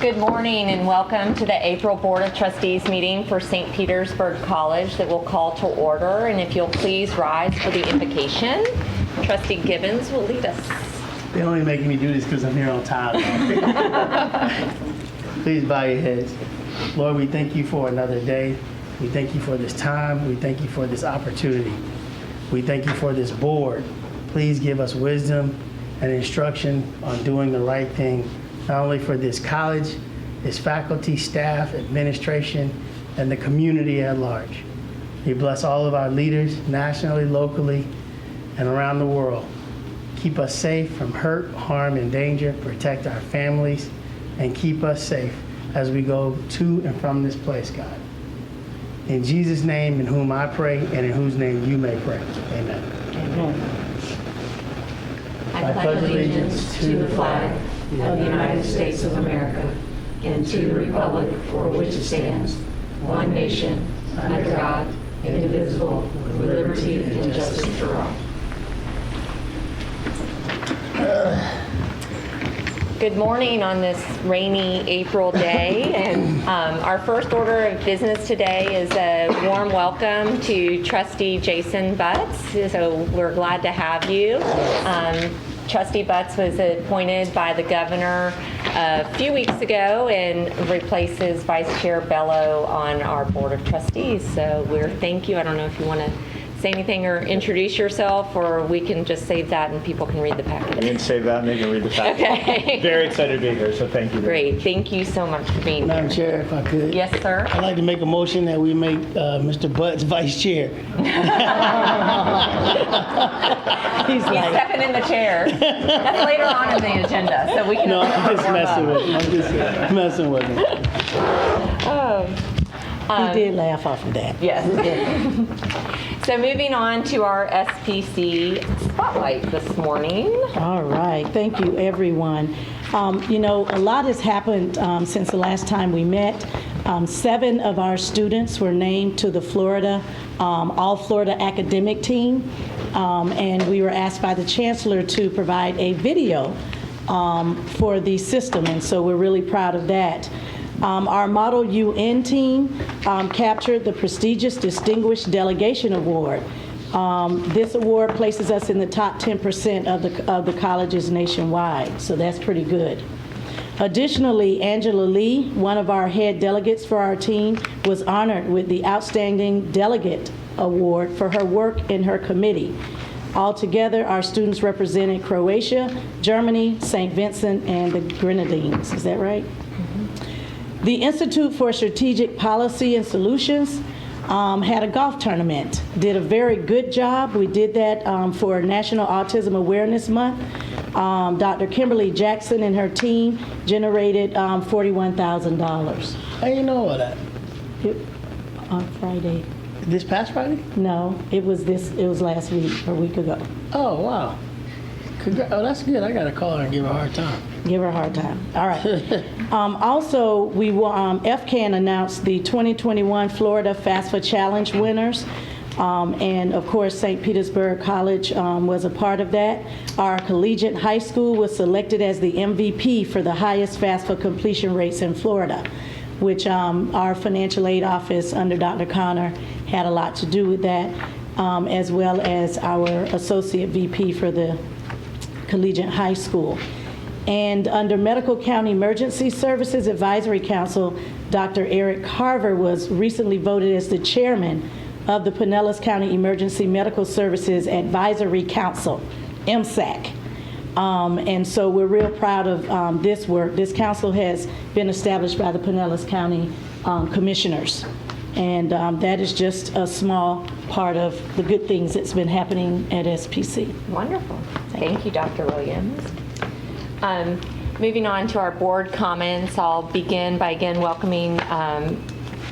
Good morning and welcome to the April Board of Trustees meeting for St. Petersburg College that will call to order. And if you'll please rise for the invocation, Trustee Gibbons will lead us. They're only making me do this because I'm here on time. Please bow your heads. Lord, we thank you for another day. We thank you for this time. We thank you for this opportunity. We thank you for this board. Please give us wisdom and instruction on doing the right thing, not only for this college, its faculty, staff, administration, and the community at large. We bless all of our leaders nationally, locally, and around the world. Keep us safe from hurt, harm, and danger. Protect our families, and keep us safe as we go to and from this place, God. In Jesus' name, in whom I pray, and in whose name you may pray. Amen. Amen. I pledge allegiance to the flag of the United States of America and to the republic for which it stands, one nation, under God, indivisible, with liberty and justice for all. Good morning on this rainy April day, and our first order of business today is a warm welcome to Trustee Jason Butts. So we're glad to have you. Trustee Butts was appointed by the governor a few weeks ago and replaces Vice Chair Bello on our Board of Trustees. So thank you. I don't know if you want to say anything or introduce yourself, or we can just save that and people can read the packet. We can save that and they can read the packet. Okay. Very excited to be here, so thank you. Great. Thank you so much for being Madam here. Chair, if I could. Yes, sir. I'd like to make a motion that we make Mr. Butts vice chair. He's stepping in the chair. That's later on in the agenda, so we can. No, I'm just messing with him. I'm just messing with him. He did laugh off of that. Yes. So moving on to our SPC spotlight this morning. All right. Thank you, everyone. You know, a lot has happened since the last time we met. 7 of our students were named to the All Florida academic team, and we were asked by the chancellor to provide a video for the system, and so we're really proud of that. Our Model UN team captured the prestigious Distinguished Delegation Award. This award places us in the top 10% of the colleges nationwide, so that's pretty good. Additionally, Angela Lee, one of our head delegates for our team, was honored with the Outstanding Delegate Award for her work in her committee. Altogether, our students represented Croatia, Germany, St. Vincent, and the Grenadines. Is that right? The Institute for Strategic Policy and Solutions had a golf tournament, did a very good job. We did that for National Autism Awareness Month. Dr. Kimberly Jackson and her team generated $41,000. How you know all that? On Friday. This past Friday? No, it was last week, or a week ago. Oh, wow. Oh, that's good. I got to call her and give her a hard time. Give her a hard time. All right. Also, FCAN announced the 2021 Florida FAFSA Challenge winners. And of course, St. Petersburg College was a part of that. Our collegiate high school was selected as the MVP for the highest FAFSA completion rates in Florida, which our financial aid office under Dr. Connor had a lot to do with that, as well as our associate VP for the collegiate high school. And under Medical County Emergency Services Advisory Council, Dr. Eric Carver was recently voted as the chairman of the Pinellas County Emergency Medical Services Advisory Council, MSAC. And so we're real proud of this work. This council has been established by the Pinellas County Commissioners. And that is just a small part of the good things that's been happening at SPC. Wonderful. Thank you, Dr. Williams. Moving on to our board comments, I'll begin by again welcoming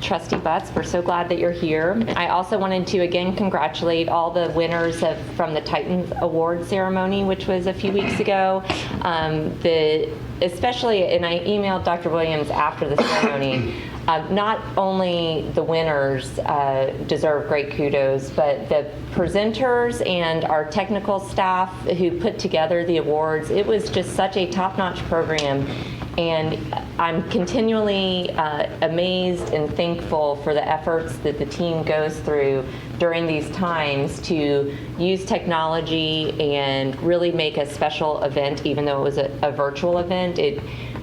Trustee Butts. We're so glad that you're here. I also wanted to again congratulate all the winners from the Titans Award ceremony, which was a few weeks ago. Especially, and I emailed Dr. Williams after the ceremony, not only the winners deserve great kudos, but the presenters and our technical staff who put together the awards. It was just such a top-notch program. And I'm continually amazed and thankful for the efforts that the team goes through during these times to use technology and really make a special event, even though it was a virtual event.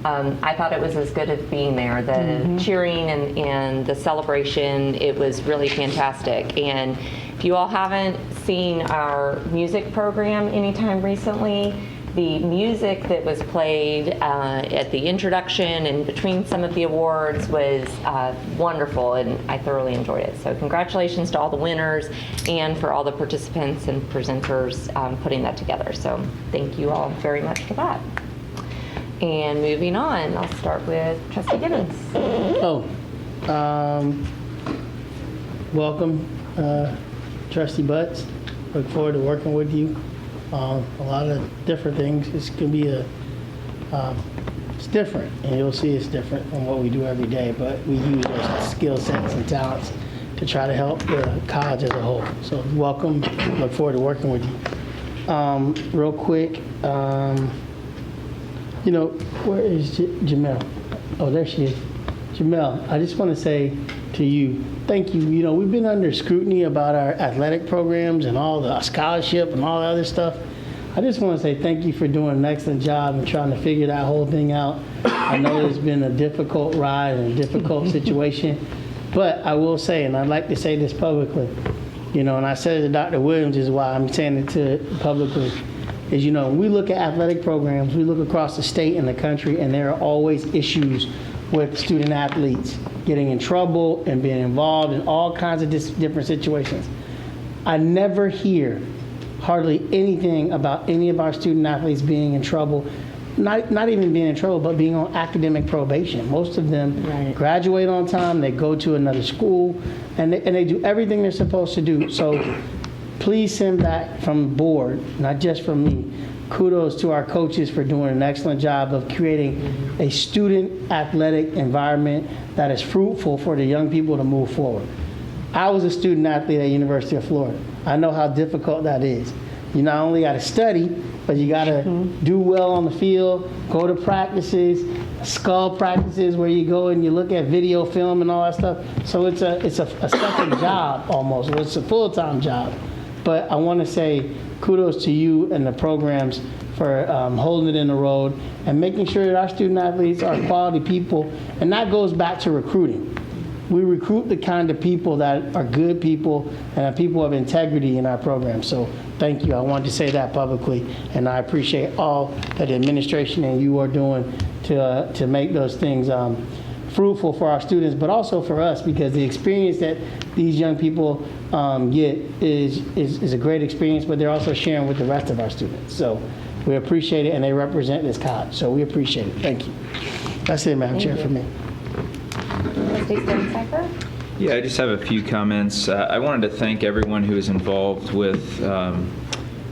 I thought it was as good as being there. The cheering and the celebration, it was really fantastic. And if you all haven't seen our music program anytime recently, the music that was played at the introduction and between some of the awards was wonderful, and I thoroughly enjoyed it. So congratulations to all the winners and for all the participants and presenters putting that together. So thank you all very much for that. And moving on, I'll start with Trustee Gibbons. Welcome, Trustee Butts. Look forward to working with you. A lot of different things. It's going to be it's different, and you'll see it's different from what we do every day, but we use our skill sets and talents to try to help the college as a whole. So welcome. Look forward to working with you. Real quick, where is Jamel? Oh, there she is. Jamel, I just want to say to you, thank you. We've been under scrutiny about our athletic programs and all the scholarship and all the other stuff. I just want to say thank you for doing an excellent job and trying to figure that whole thing out. I know it's been a difficult ride and a difficult situation, but I will say, and I'd like to say this publicly, and I said it to Dr. Williams, is why I'm saying it to publicly, is, when we look at athletic programs, we look across the state and the country, and there are always issues with student athletes getting in trouble and being involved in all kinds of different situations. I never hear hardly anything about any of our student athletes being in trouble, not even being in trouble, but being on academic probation. Most of them graduate on time, they go to another school, and they do everything they're supposed to do. So please send back from the board, not just from me, kudos to our coaches for doing an excellent job of creating a student athletic environment that is fruitful for the young people to move forward. I was a student athlete at University of Florida. I know how difficult that is. You not only got to study, but you got to do well on the field, go to practices, skull practices where you go and you look at video film and all that stuff. So it's a second job almost. Well, it's a full-time job. But I want to say kudos to you and the programs for holding it in the road and making sure that our student athletes are quality people. And that goes back to recruiting. We recruit the kind of people that are good people and are people of integrity in our program. So thank you. I wanted to say that publicly, and I appreciate all that the administration and you are doing to make those things fruitful for our students, but also for us, because the experience that these young people get is a great experience, but they're also sharing with the rest of our students. So we appreciate it, and they represent this college. So we appreciate it. Thank you. That's it, Madam Chair, for me. Yeah, I just have a few comments. I wanted to thank everyone who was involved with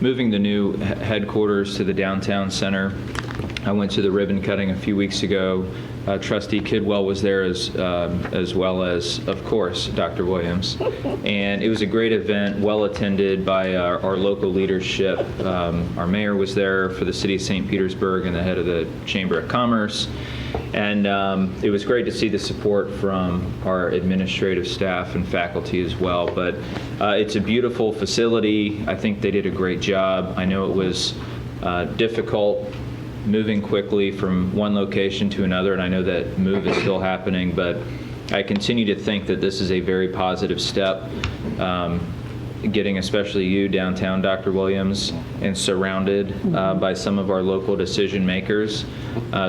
moving the new headquarters to the downtown center. I went to the ribbon cutting a few weeks ago. Trustee Kidwell was there as well as, of course, Dr. Williams. And it was a great event, well attended by our local leadership. Our mayor was there for the city of St. Petersburg and the head of the Chamber of Commerce. And it was great to see the support from our administrative staff and faculty as well. But it's a beautiful facility. I think they did a great job. I know it was difficult moving quickly from one location to another, and I know that move is still happening, but I continue to think that this is a very positive step, getting especially you downtown, Dr. Williams, and surrounded by some of our local decision makers.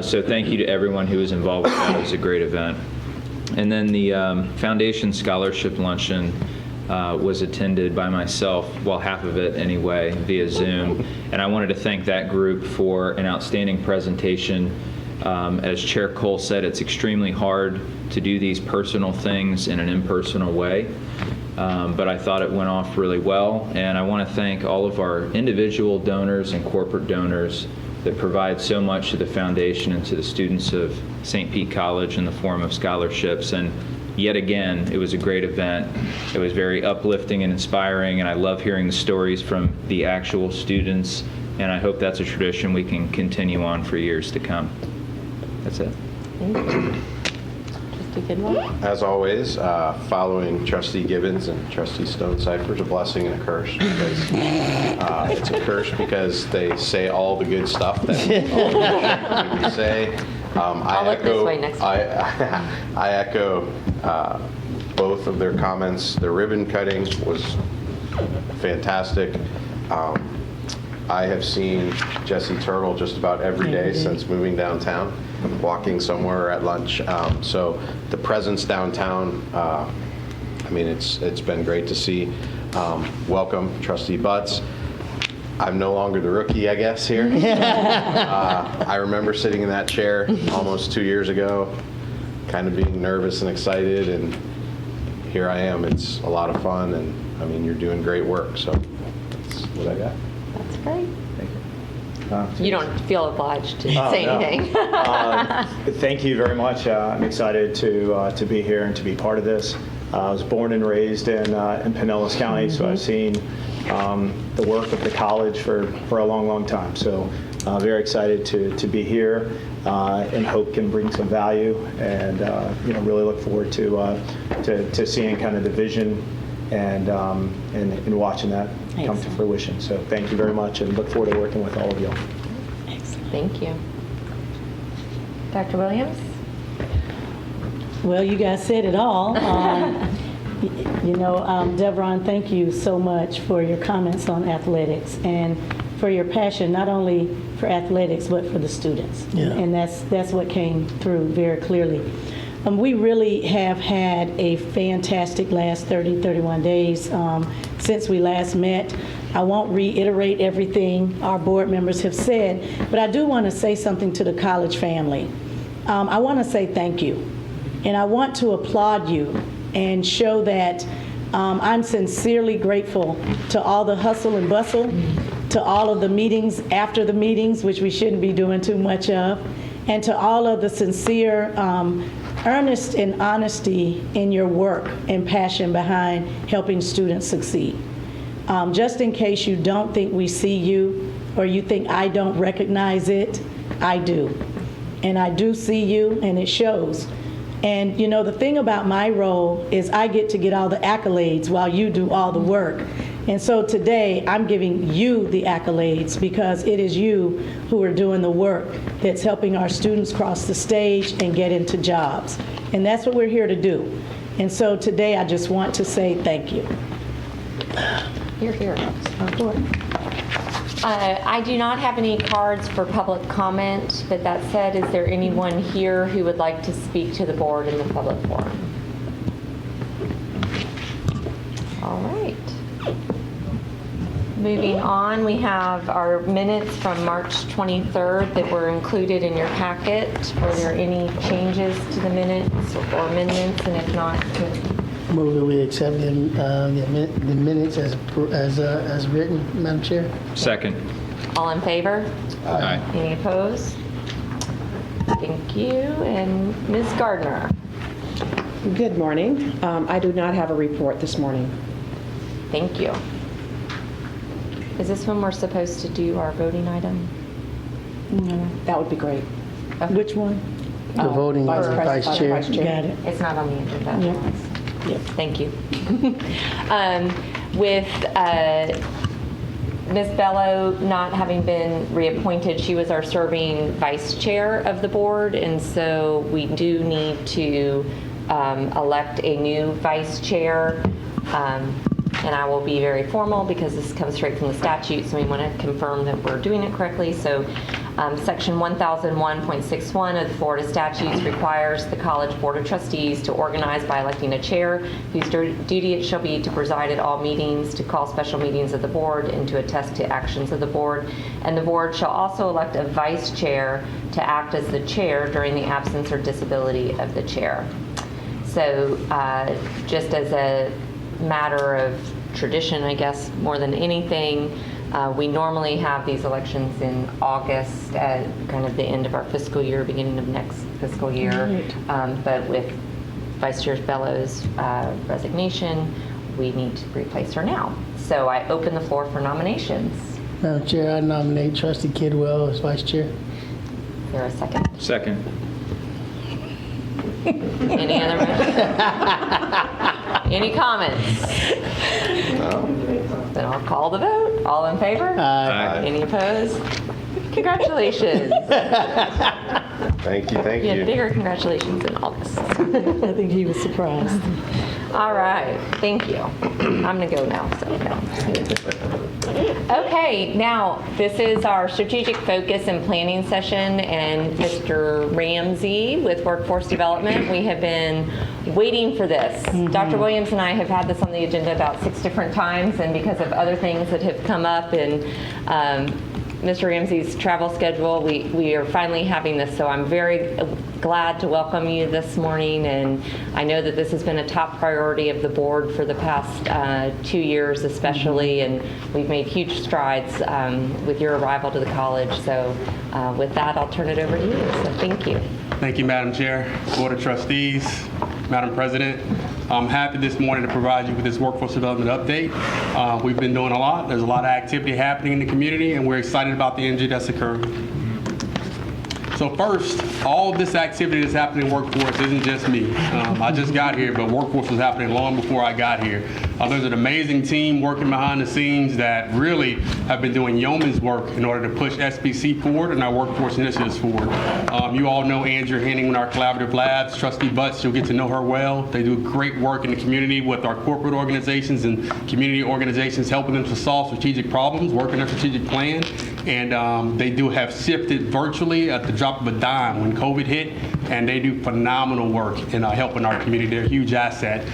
So thank you to everyone who was involved with that. It was a great event. And then the Foundation Scholarship Luncheon was attended by myself, well, half of it anyway, via Zoom. And I wanted to thank that group for an outstanding presentation. As Chair Cole said, it's extremely hard to do these personal things in an impersonal way. But I thought it went off really well. And I want to thank all of our individual donors and corporate donors that provide so much to the foundation and to the students of St. Pete College in the form of scholarships. And yet again, it was a great event. It was very uplifting and inspiring, and I love hearing the stories from the actual students, and I hope that's a tradition we can continue on for years to come. That's it. Thank you. Trustee Goodwill? As always, following Trustee Gibbons and Trustee Stonecipher is a blessing and a curse. Because, it's a curse because they say all the good stuff that we say. I'll look this way next time. I echo both of their comments. The ribbon cutting was fantastic. I have seen Jesse Turtle just about every day since moving downtown, walking somewhere at lunch. So the presence downtown, I mean, it's been great to see. Welcome, Trustee Butts. I'm no longer the rookie, I guess, here. I remember sitting in that chair almost 2 years ago, kind of being nervous and excited, and here I am. It's a lot of fun, and I mean, you're doing great work, so that's what I got. That's great. Thank you. You don't feel obliged to Oh, say no. anything. Thank you very much. I'm excited to be here and to be part of this. I was born and raised in Pinellas County, so I've seen the work of the college for a long, long time. So very excited to be here and hope can bring some value, and really look forward to seeing kind of the vision and watching that come to fruition. So thank you very much, and look forward to working with all of you. Thank you. Dr. Williams? Well, you guys said it all. Devron, thank you so much for your comments on athletics and for your passion, not only for athletics, but for the students. Yeah. And that's what came through very clearly. We really have had a fantastic last 30, 31 days since we last met. I won't reiterate everything our board members have said, but I do want to say something to the college family. I want to say thank you, and I want to applaud you and show that I'm sincerely grateful to all the hustle and bustle, to all of the meetings after the meetings, which we shouldn't be doing too much of, and to all of the sincere earnest and honesty in your work and passion behind helping students succeed. Just in case you don't think we see you or you think I don't recognize it, I do. And I do see you, and it shows. And the thing about my role is I get to get all the accolades while you do all the work. And so today I'm giving you the accolades because it is you who are doing the work that's helping our students cross the stage and get into jobs. And that's what we're here to do. And so today I just want to say thank you. You're here. I do not have any cards for public comment, but that said, is there anyone here who would like to speak to the board in the public forum? All right. Moving on, we have our minutes from March 23rd that were included in your packet. Were there any changes to the minutes or amendments? And if not, Move that we accept the minutes as written, Madam Chair. Second. all in favor? Aye. Any opposed? Thank you. And Ms. Gardner? Good morning. I do not have a report this morning. Thank you. Is this when we're supposed to do our voting item? That would be great. Which one? The voting vice chair. Got it. It's not on the agenda. Yep. Thank you. With Ms. Bello not having been reappointed, she was our serving vice chair of the board, and so we do need to elect a new vice chair. And I will be very formal because this comes straight from the statute, so we want to confirm that we're doing it correctly. So Section 1001.61 of the Florida statutes requires the College Board of Trustees to organize by electing a chair whose duty it shall be to preside at all meetings, to call special meetings of the board, and to attest to actions of the board. And the board shall also elect a vice chair to act as the chair during the absence or disability of the chair. So just as a matter of tradition, I guess, more than anything, we normally have these elections in August at kind of the end of our fiscal year, beginning of next fiscal year. But with Vice Chair Bello's resignation, we need to replace her now. So I open the floor for nominations. Madam Chair, I nominate Trustee Kidwell as vice chair. Is there a second? Second. Any other motion? Any comments? Then I'll call the vote. All in favor? Aye. Any opposed? Congratulations. Thank you, thank You had you. bigger congratulations in August. I think he was surprised. All right, thank you. I'm gonna go now, so no. Okay, now, this is our strategic focus and planning session, and Mr. Ramsey with Workforce Development, we have been waiting for this. Dr. Williams and I have had this on the agenda about 6 different times, and because of other things that have come up and Mr. Ramsey's travel schedule, we are finally having this, so I'm very glad to welcome you this morning, and I know that this has been a top priority of the board for the past 2 years especially, and we've made huge strides with your arrival to the college, so with that, I'll turn it over to you, so thank you. Thank you, Madam Chair, Board of Trustees, Madam President. I'm happy this morning to provide you with this workforce development update. We've been doing a lot. There's a lot of activity happening in the community, and we're excited about the energy that's occurring. So first, all of this activity that's happening in workforce isn't just me. I just got here, but workforce was happening long before I got here. There's an amazing team working behind the scenes that really have been doing yeoman's work in order to push SPC forward and our workforce initiatives forward. You all know Andrew Henning in our collaborative labs, Trustee Butts, you'll get to know her well. They do great work in the community with our corporate organizations and community organizations, helping them to solve strategic problems, working their strategic plan. And they do have shifted virtually at the drop of a dime when COVID hit, and they do phenomenal work in helping our community. They're a huge asset.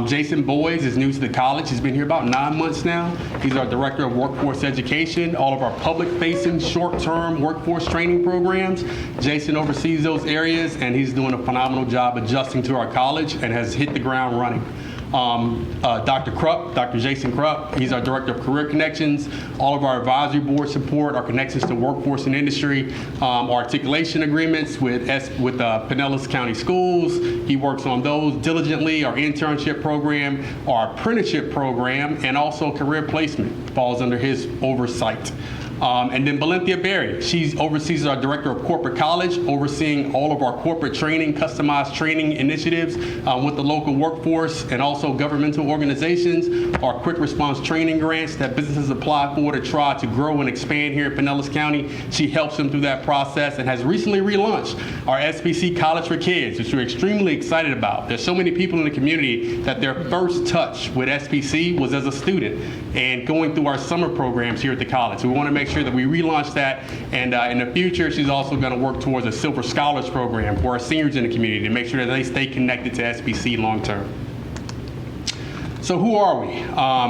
Jason Boyes is new to the college. He's been here about 9 months now. He's our Director of Workforce Education, all of our public-facing short-term workforce training programs. Jason oversees those areas, and he's doing a phenomenal job adjusting to our college and has hit the ground running. Dr. Jason Krupp, he's our Director of Career Connections, all of our advisory board support, our connections to workforce and industry, our articulation agreements with Pinellas County Schools. He works on those diligently, our internship program, our apprenticeship program, and also career placement falls under his oversight. And then Valentia Berry, she oversees our Director of Corporate College, overseeing all of our corporate training, customized training initiatives with the local workforce and also governmental organizations, our quick response training grants that businesses apply for to try to grow and expand here in Pinellas County. She helps them through that process and has recently relaunched our SPC College for Kids, which we're extremely excited about. There's so many people in the community that their first touch with SPC was as a student and going through our summer programs here at the college. So we want to make sure that we relaunch that, and in the future she's also going to work towards a Silver Scholars program for our seniors in the community to make sure that they stay connected to SPC long term. So who are we?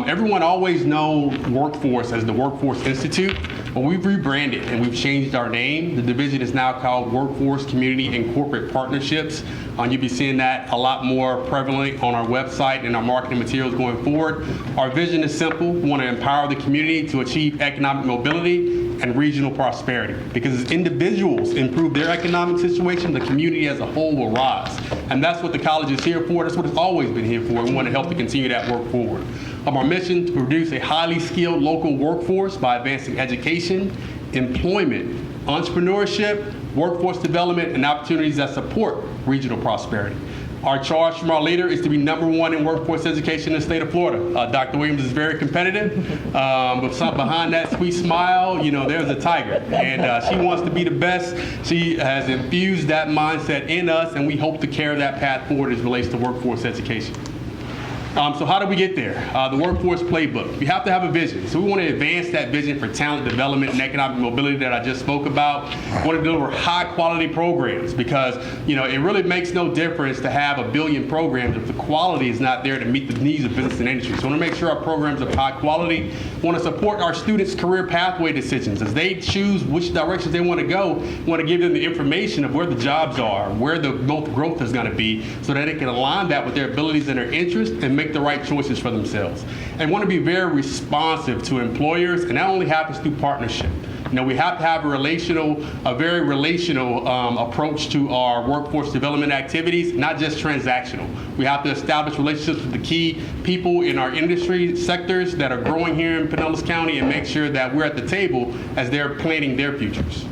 Everyone always knows Workforce as the Workforce Institute, but we've rebranded and we've changed our name. The division is now called Workforce, Community, and Corporate Partnerships. You'll be seeing that a lot more prevalently on our website and our marketing materials going forward. Our vision is simple. We want to empower the community to achieve economic mobility and regional prosperity. Because as individuals improve their economic situation, the community as a whole will rise. And that's what the college is here for. That's what it's always been here for. We want to help to continue that work forward. Our mission to produce a highly skilled local workforce by advancing education, employment, entrepreneurship, workforce development, and opportunities that support regional prosperity. Our charge from our leader is to be #1 in workforce education in the state of Florida. Dr. Williams is very competitive, but behind that sweet smile, you know, there's a tiger, and she wants to be the best. She has infused that mindset in us, and we hope to carry that path forward as it relates to workforce education. So how do we get there? The workforce playbook. You have to have a vision. So we want to advance that vision for talent development and economic mobility that I just spoke about. We want to deliver high quality programs because, you know, it really makes no difference to have 1 billion programs if the quality is not there to meet the needs of business and industry. So we want to make sure our programs are high quality. We want to support our students' career pathway decisions. As they choose which directions they want to go, we want to give them the information of where the jobs are, where the most growth is going to be, so that they can align that with their abilities and their interests and make the right choices for themselves. And want to be very responsive to employers, and that only happens through partnership. You know, we have to have a very relational approach to our workforce development activities, not just transactional. We have to establish relationships with the key people in our industry sectors that are growing here in Pinellas County and make sure that we're at the table as they're planning their futures.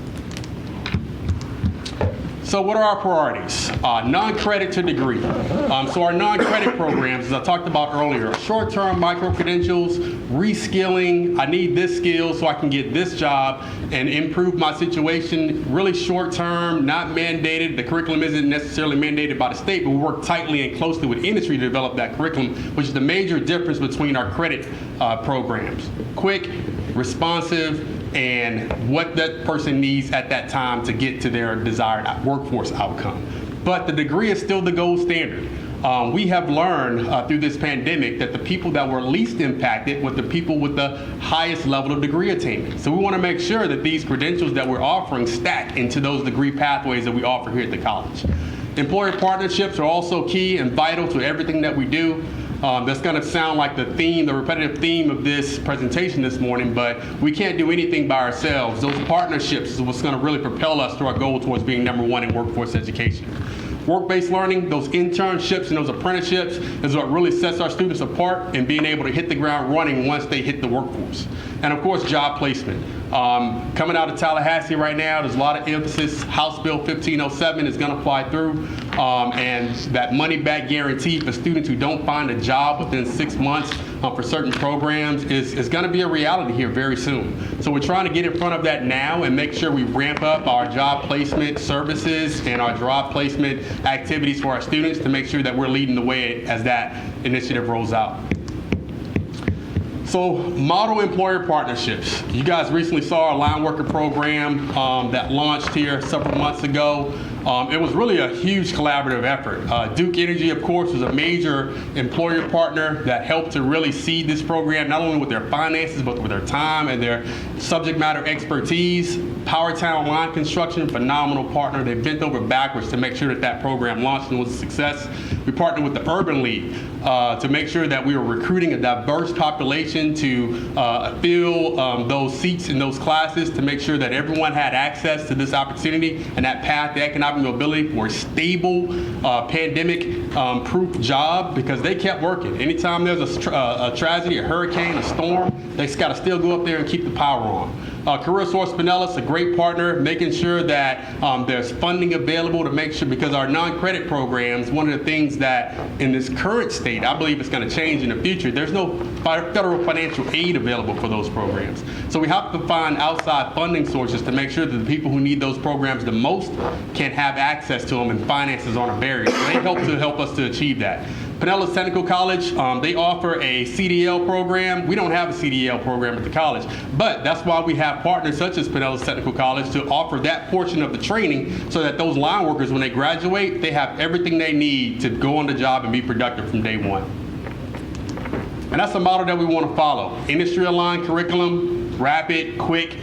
So what are our priorities? Non-credit to degree. So our non-credit programs, as I talked about earlier, short-term micro-credentials, reskilling, I need this skill so I can get this job and improve my situation, really short-term, not mandated. The curriculum isn't necessarily mandated by the state, but we work tightly and closely with industry to develop that curriculum, which is the major difference between our credit programs. Quick, responsive, and what that person needs at that time to get to their desired workforce outcome. But the degree is still the gold standard. We have learned through this pandemic that the people that were least impacted were the people with the highest level of degree attainment. So we want to make sure that these credentials that we're offering stack into those degree pathways that we offer here at the college. Employer partnerships are also key and vital to everything that we do. That's going to sound like the repetitive theme of this presentation this morning, but we can't do anything by ourselves. Those partnerships is what's going to really propel us to our goal towards being #1 in workforce education. Work-based learning, those internships and those apprenticeships is what really sets our students apart in being able to hit the ground running once they hit the workforce. And of course, job placement. Coming out of Tallahassee right now, there's a lot of emphasis. House Bill 1507 is going to fly through, and that money-back guarantee for students who don't find a job within 6 months for certain programs is going to be a reality here very soon. So we're trying to get in front of that now and make sure we ramp up our job placement services and our job placement activities for our students to make sure that we're leading the way as that initiative rolls out. So model employer partnerships. You guys recently saw our line worker program that launched here several months ago. It was really a huge collaborative effort. Duke Energy, of course, was a major employer partner that helped to really seed this program, not only with their finances, but with their time and their subject matter expertise. Powertown Line Construction, phenomenal partner. They bent over backwards to make sure that that program launched and was a success. We partnered with the Urban League to make sure that we were recruiting a diverse population to fill those seats in those classes, to make sure that everyone had access to this opportunity and that path to economic mobility for a stable, pandemic-proof job, because they kept working. Anytime there's a tragedy, a hurricane, a storm, they got to still go up there and keep the power on. Career Source Pinellas, a great partner, making sure that there's funding available to make sure, because our non-credit programs, one of the things that in this current state, I believe it's going to change in the future, there's no federal financial aid available for those programs. So we have to find outside funding sources to make sure that the people who need those programs the most can have access to them, and finances aren't a barrier. So they help us to achieve that. Pinellas Technical College, they offer a CDL program. We don't have a CDL program at the college, but that's why we have partners such as Pinellas Technical College to offer that portion of the training so that those line workers, when they graduate, they have everything they need to go on the job and be productive from day one. And that's a model that we want to follow. Industry-aligned curriculum, rapid, quick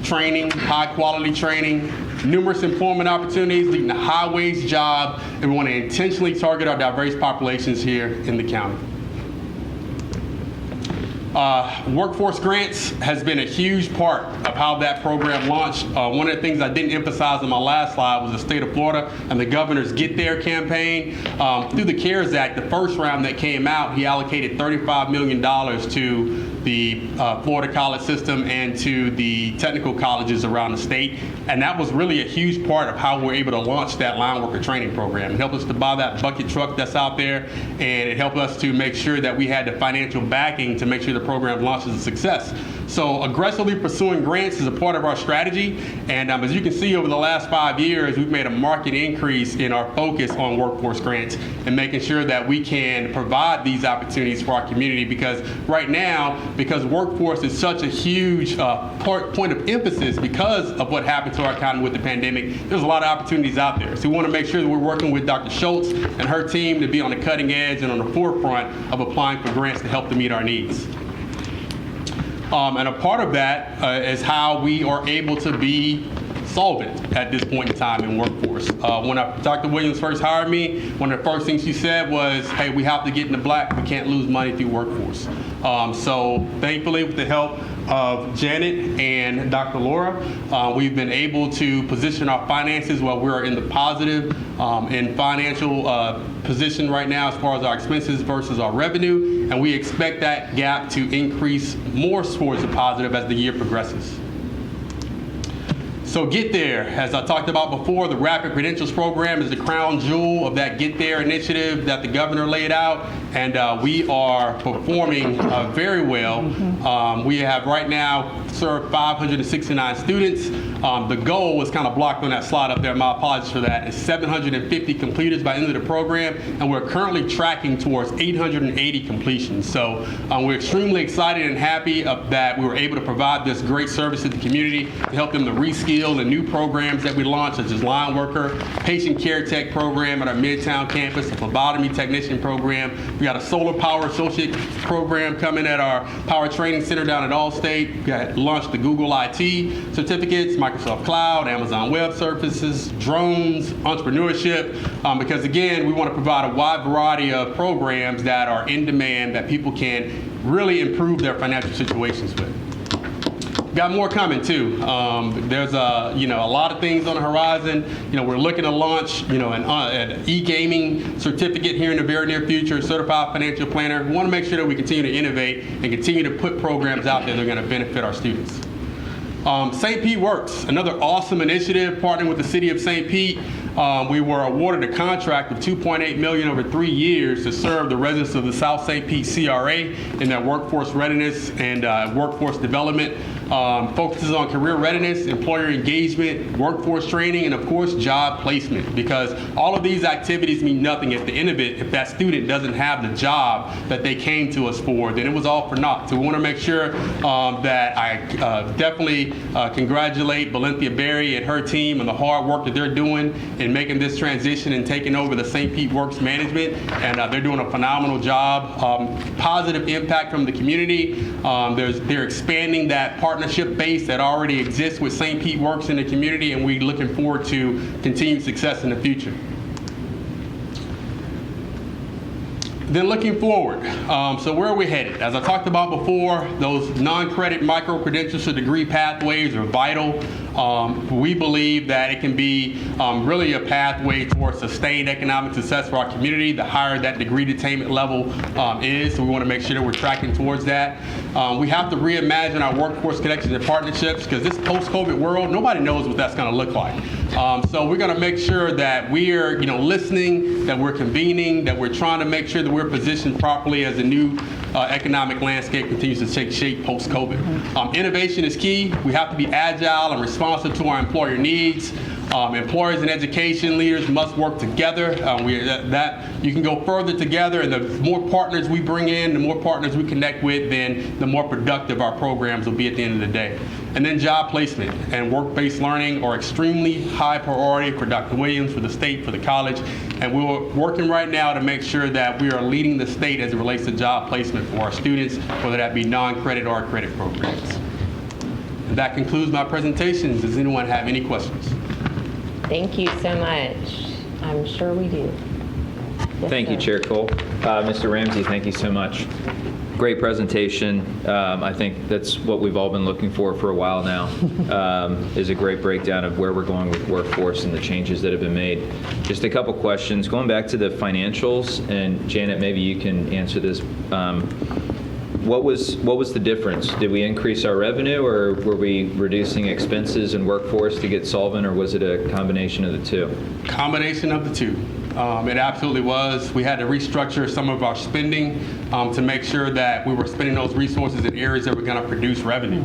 training, high-quality training, numerous employment opportunities leading to high-wage job, and we want to intentionally target our diverse populations here in the county. Workforce grants has been a huge part of how that program launched. One of the things I didn't emphasize on my last slide was the state of Florida and the governor's Get There campaign. Through the CARES Act, the first round that came out, he allocated $35 million to the Florida college system and to the technical colleges around the state. And that was really a huge part of how we're able to launch that line worker training program. It helped us to buy that bucket truck that's out there, and it helped us to make sure that we had the financial backing to make sure the program launches a success. So aggressively pursuing grants is a part of our strategy, and as you can see, over the last 5 years, we've made a marked increase in our focus on workforce grants and making sure that we can provide these opportunities for our community, because right now, because workforce is such a huge point of emphasis because of what happened to our economy with the pandemic, there's a lot of opportunities out there. So we want to make sure that we're working with Dr. Schultz and her team to be on the cutting edge and on the forefront of applying for grants to help to meet our needs. And a part of that is how we are able to be solvent at this point in time in workforce. When Dr. Williams first hired me, one of the first things she said was, hey, we have to get in the black. We can't lose money through workforce. So thankfully, with the help of Janet and Dr. Laura, we've been able to position our finances while we're in the positive in financial position right now as far as our expenses versus our revenue, and we expect that gap to increase more towards the positive as the year progresses. So Get There, as I talked about before, the Rapid Credentials Program is the crown jewel of that Get There initiative that the governor laid out, and we are performing very well. We have right now served 569 students. The goal was kind of blocked on that slide up there. My apologies for that. It's 750 completers by the end of the program, and we're currently tracking towards 880 completions. So we're extremely excited and happy that we were able to provide this great service to the community to help them to reskill the new programs that we launched, such as line worker, patient care tech program at our Midtown campus, the phlebotomy technician program. We got a solar power associate program coming at our power training center down at Allstate. We got launched the Google IT certificates, Microsoft Cloud, Amazon Web Services, drones, entrepreneurship, because again, we want to provide a wide variety of programs that are in demand that people can really improve their financial situations with. Got more coming too. There's a lot of things on the horizon. We're looking to launch an e-gaming certificate here in the very near future, certified financial planner. We want to make sure that we continue to innovate and continue to put programs out there that are going to benefit our students. St. Pete Works, another awesome initiative partnering with the city of St. Pete. We were awarded a contract of $2.8 million over 3 years to serve the residents of the South St. Pete CRA in their workforce readiness and workforce development. Focuses on career readiness, employer engagement, workforce training, and of course, job placement, because all of these activities mean nothing at the end of it if that student doesn't have the job that they came to us for, then it was all for naught. So we want to make sure that I definitely congratulate Valenthia Berry and her team on the hard work that they're doing in making this transition and taking over the St. Pete Works management, and they're doing a phenomenal job. Positive impact from the community. They're expanding that partnership base that already exists with St. Pete Works in the community, and we're looking forward to continued success in the future. Then looking forward, so where are we headed? As I talked about before, those non-credit micro-credentials to degree pathways are vital. We believe that it can be really a pathway towards sustained economic success for our community. The higher that degree attainment level is, so we want to make sure that we're tracking towards that. We have to reimagine our workforce connections and partnerships, because this post-COVID world, nobody knows what that's going to look like. So we're going to make sure that we're listening, that we're convening, that we're trying to make sure that we're positioned properly as the new economic landscape continues to take shape post-COVID. Innovation is key. We have to be agile and responsive to our employer needs. Employers and education leaders must work together. You can go further together, and the more partners we bring in, the more partners we connect with, then the more productive our programs will be at the end of the day. And then job placement and work-based learning are extremely high priority for Dr. Williams, for the state, for the college, and we're working right now to make sure that we are leading the state as it relates to job placement for our students, whether that be non-credit or credit programs. And that concludes my presentations. Does anyone have any questions? Thank you so much. I'm sure we do. Yes, Thank you, sir. Chair Cole. Mr. Ramsey, thank you so much. Great presentation. I think that's what we've all been looking for a while now, is a great breakdown of where we're going with workforce and the changes that have been made. Just a couple questions. Going back to the financials, and Janet, maybe you can answer this. What was the difference? Did we increase our revenue, or were we reducing expenses and workforce to get solvent, or was it a combination of the two? Combination of the two. It absolutely was. We had to restructure some of our spending to make sure that we were spending those resources in areas that were going to produce revenue.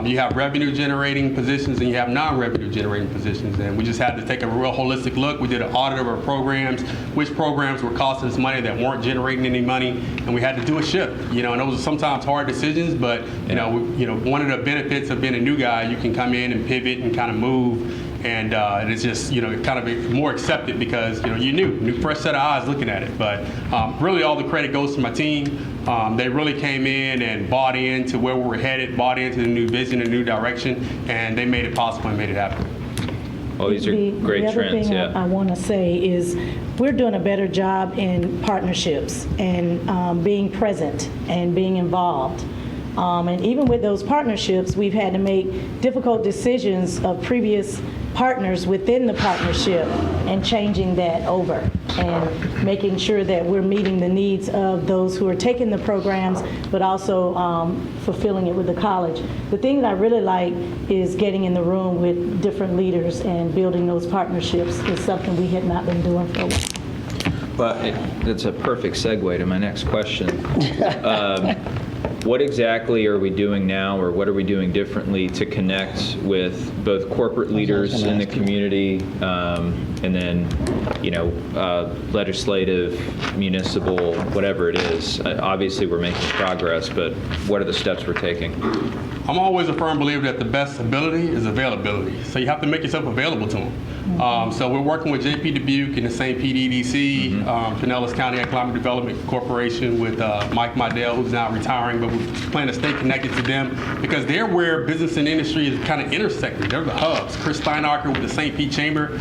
You have revenue generating positions and you have non-revenue generating positions, and we just had to take a real holistic look. We did an audit of our programs, which programs were costing us money that weren't generating any money, and we had to do a shift. And those are sometimes hard decisions, but one of the benefits of being a new guy, you can come in and pivot and kind of move. And it's just, kind of more accepted because, you new fresh set of eyes looking at it. But really all the credit goes to my team. They really came in and bought into where we were headed, bought into the new vision and new direction, and they made it possible and made it happen. Well, these are great trends, The other thing I want to say is we're doing a better job in partnerships and being present and being involved. And even with those partnerships, we've had to make difficult decisions of previous partners within the partnership and changing that over and making sure that we're meeting the needs of those who are taking the programs, but also fulfilling it with the college. The thing that I really like is getting in the room with different leaders and building those partnerships is something we had not been doing for a while. Well, it's a perfect segue to my next question. What exactly are we doing now, or what are we doing differently to connect with both corporate leaders in the community and then, legislative, municipal, whatever it is? Obviously, we're making progress, but what are the steps we're taking? I'm always a firm believer that the best ability is availability. So you have to make yourself available to them. So we're working with JP Dubuque and the St. Pete EDC, Pinellas County Economic Development Corporation with Mike Modell, who's now retiring, but we plan to stay connected to them because they're where business and industry is kind of intersecting. They're the hubs. Chris Steinacher with the St. Pete Chamber.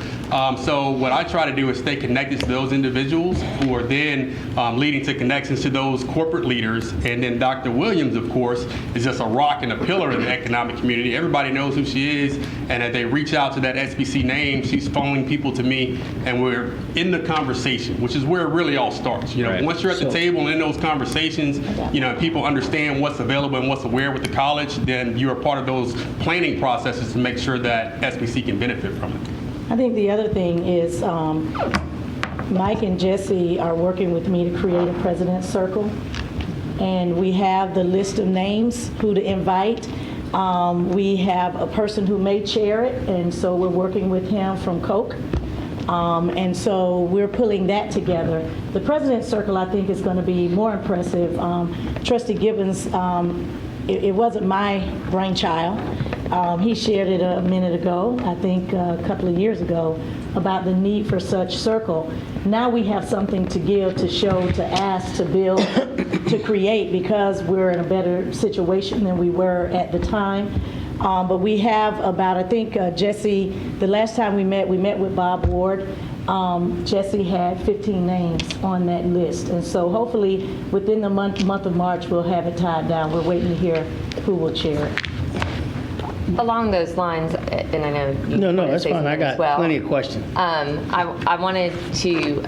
So what I try to do is stay connected to those individuals who are then leading to connections to those corporate leaders. And then Dr. Williams, of course, is just a rock and a pillar in the economic community. Everybody knows who she is, and as they reach out to that SBC name, she's phoning people to me, and we're in the conversation, which is where it really all starts. Right. Once you're at the table and in those conversations, people understand what's available and what's aware with the college, then you're a part of those planning processes to make sure that SBC can benefit from it. I think the other thing is Mike and Jesse are working with me to create a president's circle, and we have the list of names who to invite. We have a person who may chair it, and so we're working with him from Coke. And so we're pulling that together. The President's Circle, I think, is going to be more impressive. Trustee Gibbons, it wasn't my brainchild. He shared it a minute ago, I think a couple of years ago, about the need for such circle. Now we have something to give, to show, to ask, to build, to create, because we're in a better situation than we were at the time. But we have about, I think, Jesse, the last time we met with Bob Ward. Jesse had 15 names on that list. And so hopefully within the month of March, we'll have it tied down. We're waiting to hear who will chair it. Along those lines, and I know you No, wanted to that's say fine. I something got as well. plenty of questions. I wanted to,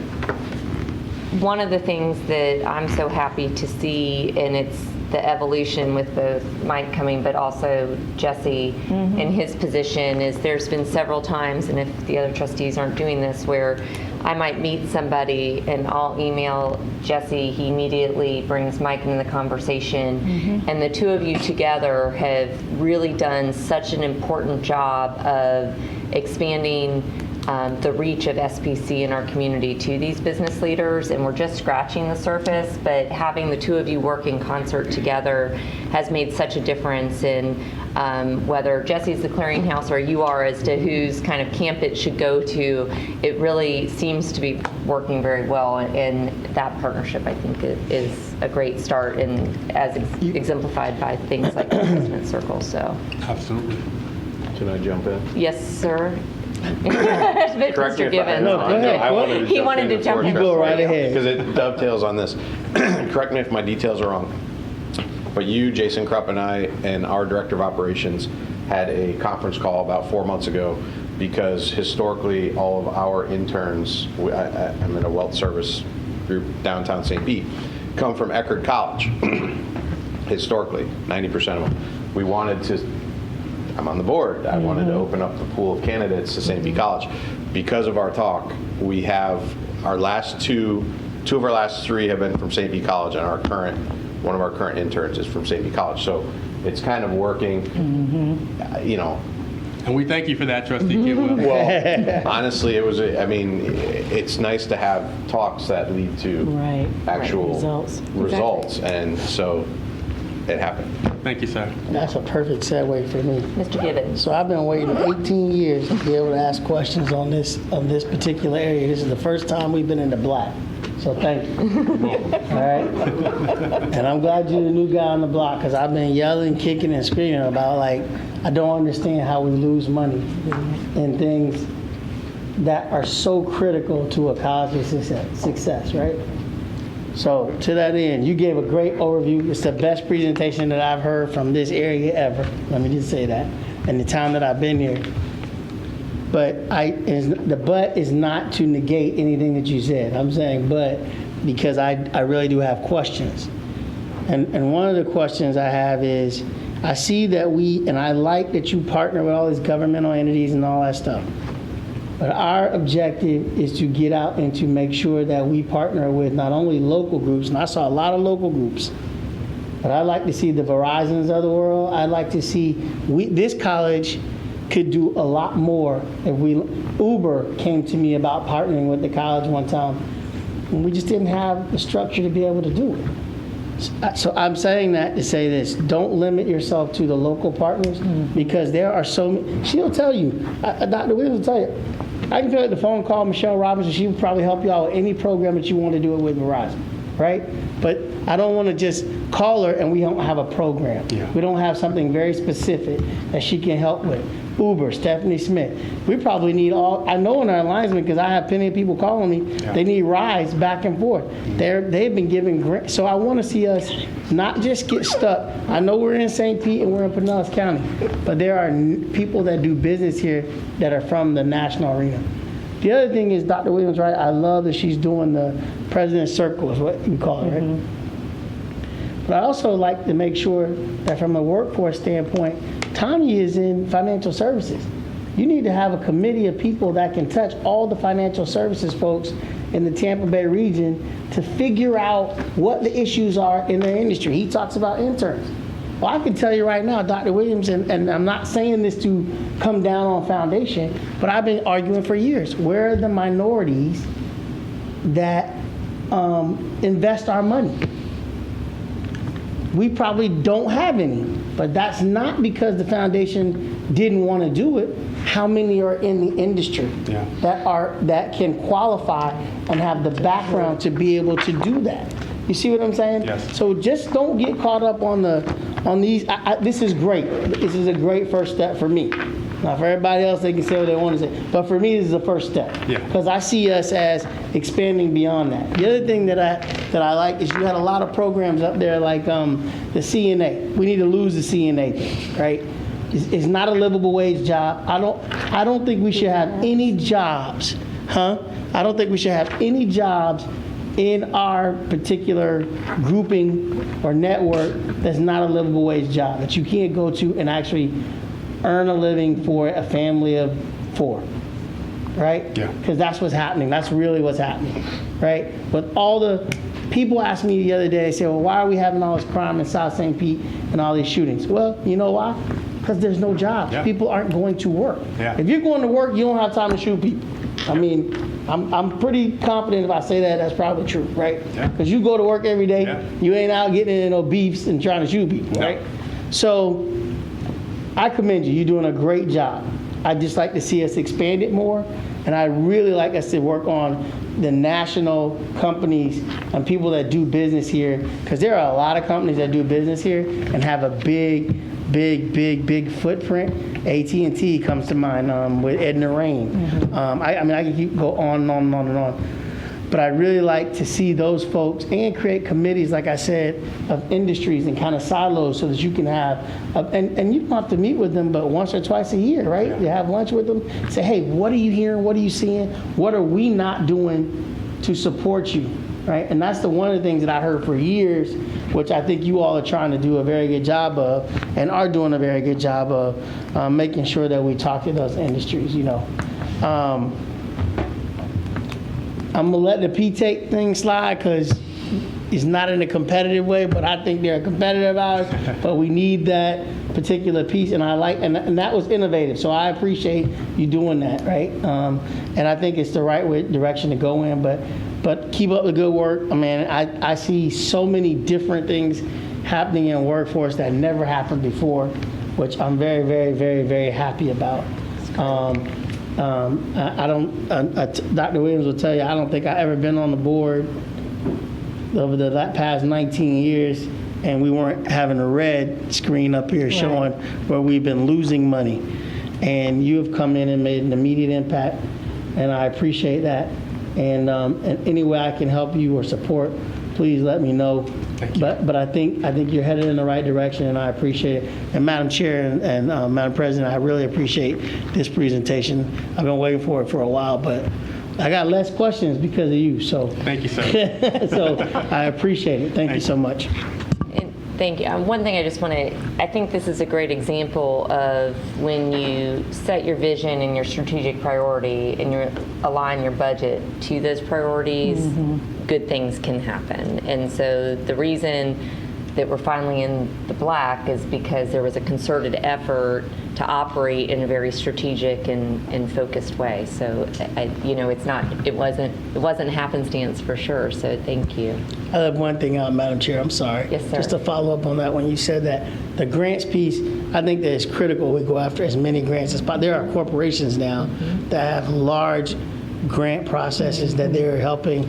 one of the things that I'm so happy to see, and it's the evolution with both Mike coming, but also Jesse in his position, is there's been several times, and if the other trustees aren't doing this, where I might meet somebody and I'll email Jesse, he immediately brings Mike into the conversation, and the two of you together have really done such an important job of expanding the reach of SPC in our community to these business leaders, and we're just scratching the surface, but having the two of you work in concert together has made such a difference in whether Jesse's the clearinghouse or you are as to whose kind of camp it should go to. It really seems to be working very well, and that partnership, I think, is a great start, and as exemplified by things like the President's Circle. So, Absolutely. Can I jump in? yes, sir. Correct me Mr. if I- Gibbons. No, go ahead. I wanted to He jump wanted in to jump before in. You go right before you. ahead. because it dovetails on this. Correct me if my details are wrong, but you, Jason Krupp, and I, and our Director of Operations had a conference call about 4 months ago because historically all of our interns, I'm in a wealth service group downtown St. Pete, come from Petersburg College. Historically, 90% of them. We wanted to, I'm on the board, I wanted to open up the pool of candidates to St. Pete College. Because of our talk, we have our last two of our last three have been from St. Pete College, and one of our current interns is from St. Pete College. So it's kind of working, And we thank you for that, Trustee Kidwell. Well, honestly, it's nice to have talks that lead to actual results. And so it happened. Thank you, sir. That's a perfect segue for me. Mr. Gibbons. So I've been waiting 18 years to be able to ask questions on this particular area. This is the first time we've been in the black. So thank you. All right. And I'm glad you're the new guy on the block, because I've been yelling, kicking, and screaming about, I don't understand how we lose money in things that are so critical to a college's success, right? So to that end, you gave a great overview. It's the best presentation that I've heard from this area ever. Let me just say that. In the time that I've been here. But the but is not to negate anything that you said. I'm saying but because I really do have questions. And one of the questions I have is, I see that and I like that you partner with all these governmental entities and all that stuff. But our objective is to get out and to make sure that we partner with not only local groups, and I saw a lot of local groups, but I'd like to see the Verizons of the world. I'd like to see, this college could do a lot more if Uber came to me about partnering with the college one time, and we just didn't have the structure to be able to do it. So I'm saying that to say this: don't limit yourself to the local partners, because there are so many. She'll tell you, Dr. Williams will tell you. I can pick up the phone, call Michelle Robinson. She will probably help you out with any program that you want to do it with Verizon, right? But I don't want to just call her and we don't have a program. Yeah. We don't have something very specific that she can help with. Uber, Stephanie Smith. We probably need I know in our linesmen, because I have plenty of people calling me, they need rides back and forth. They've been giving grants. So I want to see us not just get stuck. I know we're in St. Pete and we're in Pinellas County, but there are people that do business here that are from the national arena. The other thing is, Dr. Williams, right, I love that she's doing the President's Circle, is what you call it, right? But I also like to make sure that from a workforce standpoint, Tommy is in financial services. You need to have a committee of people that can touch all the financial services folks in the Tampa Bay region to figure out what the issues are in their industry. He talks about interns. Well, I can tell you right now, Dr. Williams, and I'm not saying this to come down on foundation, but I've been arguing for years. Where are the minorities that invest our money? We probably don't have any, but that's not because the foundation didn't want to do it. How many are in the industry that can qualify and have the background to be able to do that? You see what I'm saying? Yes. So just don't get caught up on these. This is great. This is a great first step for me. Now, for everybody else, they can say what they want to say. But for me, this is the first step. Yeah. Because I see us as expanding beyond that. The other thing that I like is you had a lot of programs up there like the CNA. We need to lose the CNA thing, right? It's not a livable wage job. I don't think we should have any jobs, I don't think we should have any jobs in our particular grouping or network that's not a livable wage job, that you can't go to and actually earn a living for a family of 4, right? Yeah. Because that's what's happening. That's really what's happening, right? But all the people asked me the other day, they said, well, why are we having all this crime in South St. Pete and all these shootings? Well, you know why? Because there's no jobs. Yeah. People aren't going to work. Yeah. If you're going to work, you don't have time to shoot people. I mean, I'm pretty confident if I say that, that's probably true, right? Yeah. Because you go to work every day, Yeah. you ain't out getting into no beefs and trying to shoot people, No. right? So I commend you. You're doing a great job. I'd just like to see us expand it more, and I'd really like us to work on the national companies and people that do business here, because there are a lot of companies that do business here and have a big footprint. AT&T comes to mind with Edna Rain. I mean, I can keep go on and on and on and on. But I'd really like to see those folks and create committees, like I said, of industries and kind of silos so that you can have, and you don't have to meet with them, but once or twice a year, right? You have lunch with them, say, hey, what are you hearing? What are you seeing? What are we not doing to support you, right? And that's one of the things that I heard for years, which I think you all are trying to do a very good job of and are doing a very good job of making sure that we talk to those industries, you know. I'm going to let the P-Take thing slide because it's not in a competitive way, but I think they're a competitor of ours. But we need that particular piece, and and that was innovative. So I appreciate you doing that, right? And I think it's the right direction to go in. But keep up the good work. I mean, I see so many different things happening in workforce that never happened before, which I'm very, very, very, very happy about. Dr. Williams will tell you, I don't think I've ever been on the board over the past 19 years and we weren't having a red screen up here showing where we've been losing money. And you have come in and made an immediate impact, and I appreciate that. And any way I can help you or support please let me know. But I think you're headed in the right direction, and I appreciate it. And Madam Chair and Madam President, I really appreciate this presentation. I've been waiting for it for a while, but I got less questions because of you. So Thank you, sir. so I appreciate it. Thank you so much. Thank you. One thing I think this is a great example of when you set your vision and your strategic priority and you align your budget to those priorities, good things can happen. And so the reason that we're finally in the black is because there was a concerted effort to operate in a very strategic and focused way. So, it wasn't happenstance for sure. So thank you. I have one thing out, Madam Chair. I'm sorry. Yes, sir. Just to follow up on that, when you said that the grants piece, I think that it's critical we go after as many grants as possible. There are corporations now that have large grant processes that they're helping.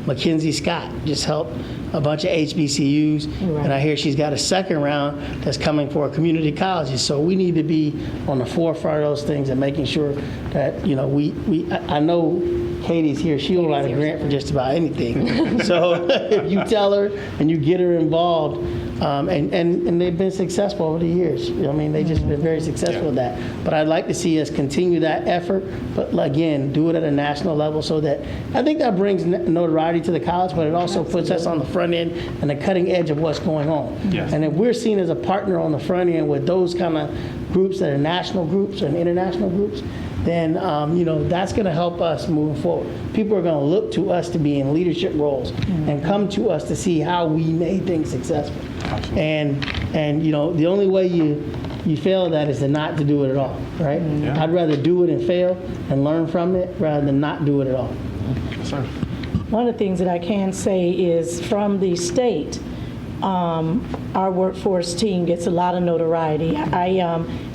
Mackenzie Scott just helped a bunch of HBCUs, and I hear she's got a second round that's coming for community colleges. So we need to be on the forefront of those things and making sure that, I know Katie's here, she'll write a grant for just about anything. So if you tell her and you get her involved, and they've been successful over the years. They've just been very successful with that. But I'd like to see us continue that effort, but again, do it at a national level so that, I think that brings notoriety to the college, but it also puts us on the front end and the cutting edge of what's going on. Yes. And if we're seen as a partner on the front end with those kind of groups that are national groups and international groups, then that's going to help us moving forward. People are going to look to us to be in leadership roles and come to us to see how we made things successful. And the only way you fail that is to not to do it at all, right? Yeah. I'd rather do it and fail and learn from it rather than not do it at all. Yes, sir. One of the things that I can say is from the state, our workforce team gets a lot of notoriety.